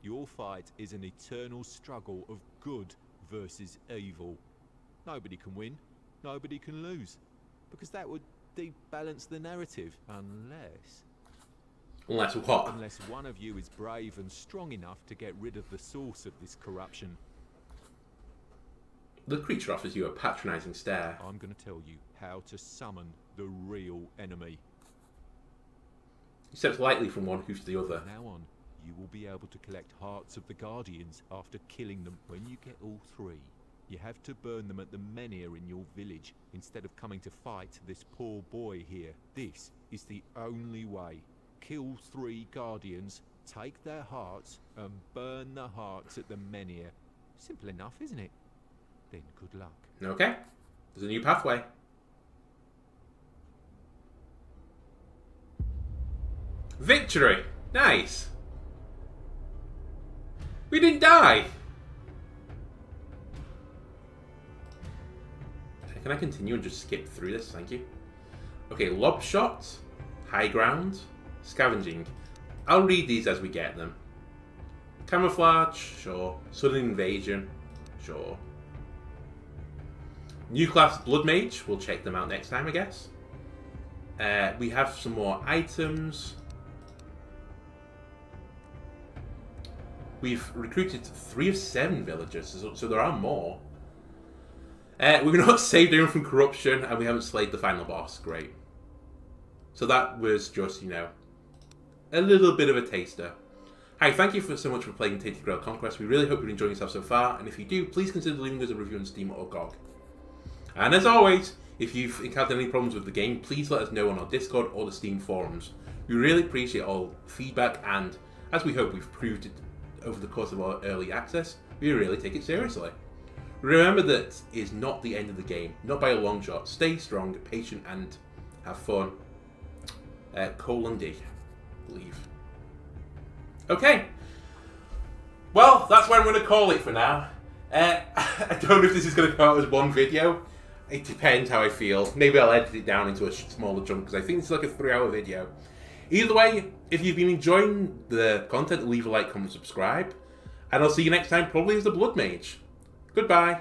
Your fight is an eternal struggle of good versus evil. Nobody can win, nobody can lose, because that would debalance the narrative, unless what? Unless one of you is brave and strong enough to get rid of the source of this corruption. The creature offers you a patronizing stare. I'm going to tell you how to summon the real enemy. He steps lightly from one hoof to the other. From now on, you will be able to collect hearts of the Guardians after killing them. When you get all 3, you have to burn them at the menhir in your village instead of coming to fight this poor boy here. This is the only way. Kill 3 Guardians, take their hearts, and burn the hearts at the menhir. Simple enough, isn't it? Then good luck. Okay. There's a new pathway. Victory! Nice! We didn't die! Can I continue and just skip through this? Thank you. Okay, lob shot, high ground, scavenging. I'll read these as we get them. Camouflage, sure. Sudden invasion, sure. New class Blood Mage, we'll check them out next time, I guess. We have some more items. We've recruited 3 of 7 villagers, so there are more. We've not saved anyone from corruption, and we haven't slayed the final boss. Great. So that was just, you know, a little bit of a taster. Hi, thank you so much for playing Tainted Grail Conquest. We really hope you're enjoying yourself so far, and if you do, please consider leaving us a review on Steam or GOG. And as always, if you've encountered any problems with the game, please let us know on our Discord or the Steam forums. We really appreciate all feedback, and as we hope we've proved it over the course of our early access, we really take it seriously. Remember that is not the end of the game, not by a long shot. Stay strong, patient, and have fun. Colon D. Leave. Okay. Well, that's where I'm going to call it for now. I don't know if this is going to come out as one video. It depends how I feel. Maybe I'll edit it down into a smaller chunk, because I think it's like a 3-hour video. Either way, if you've been enjoying the content, leave a like, comment, subscribe. And I'll see you next time, probably as the Blood Mage. Goodbye.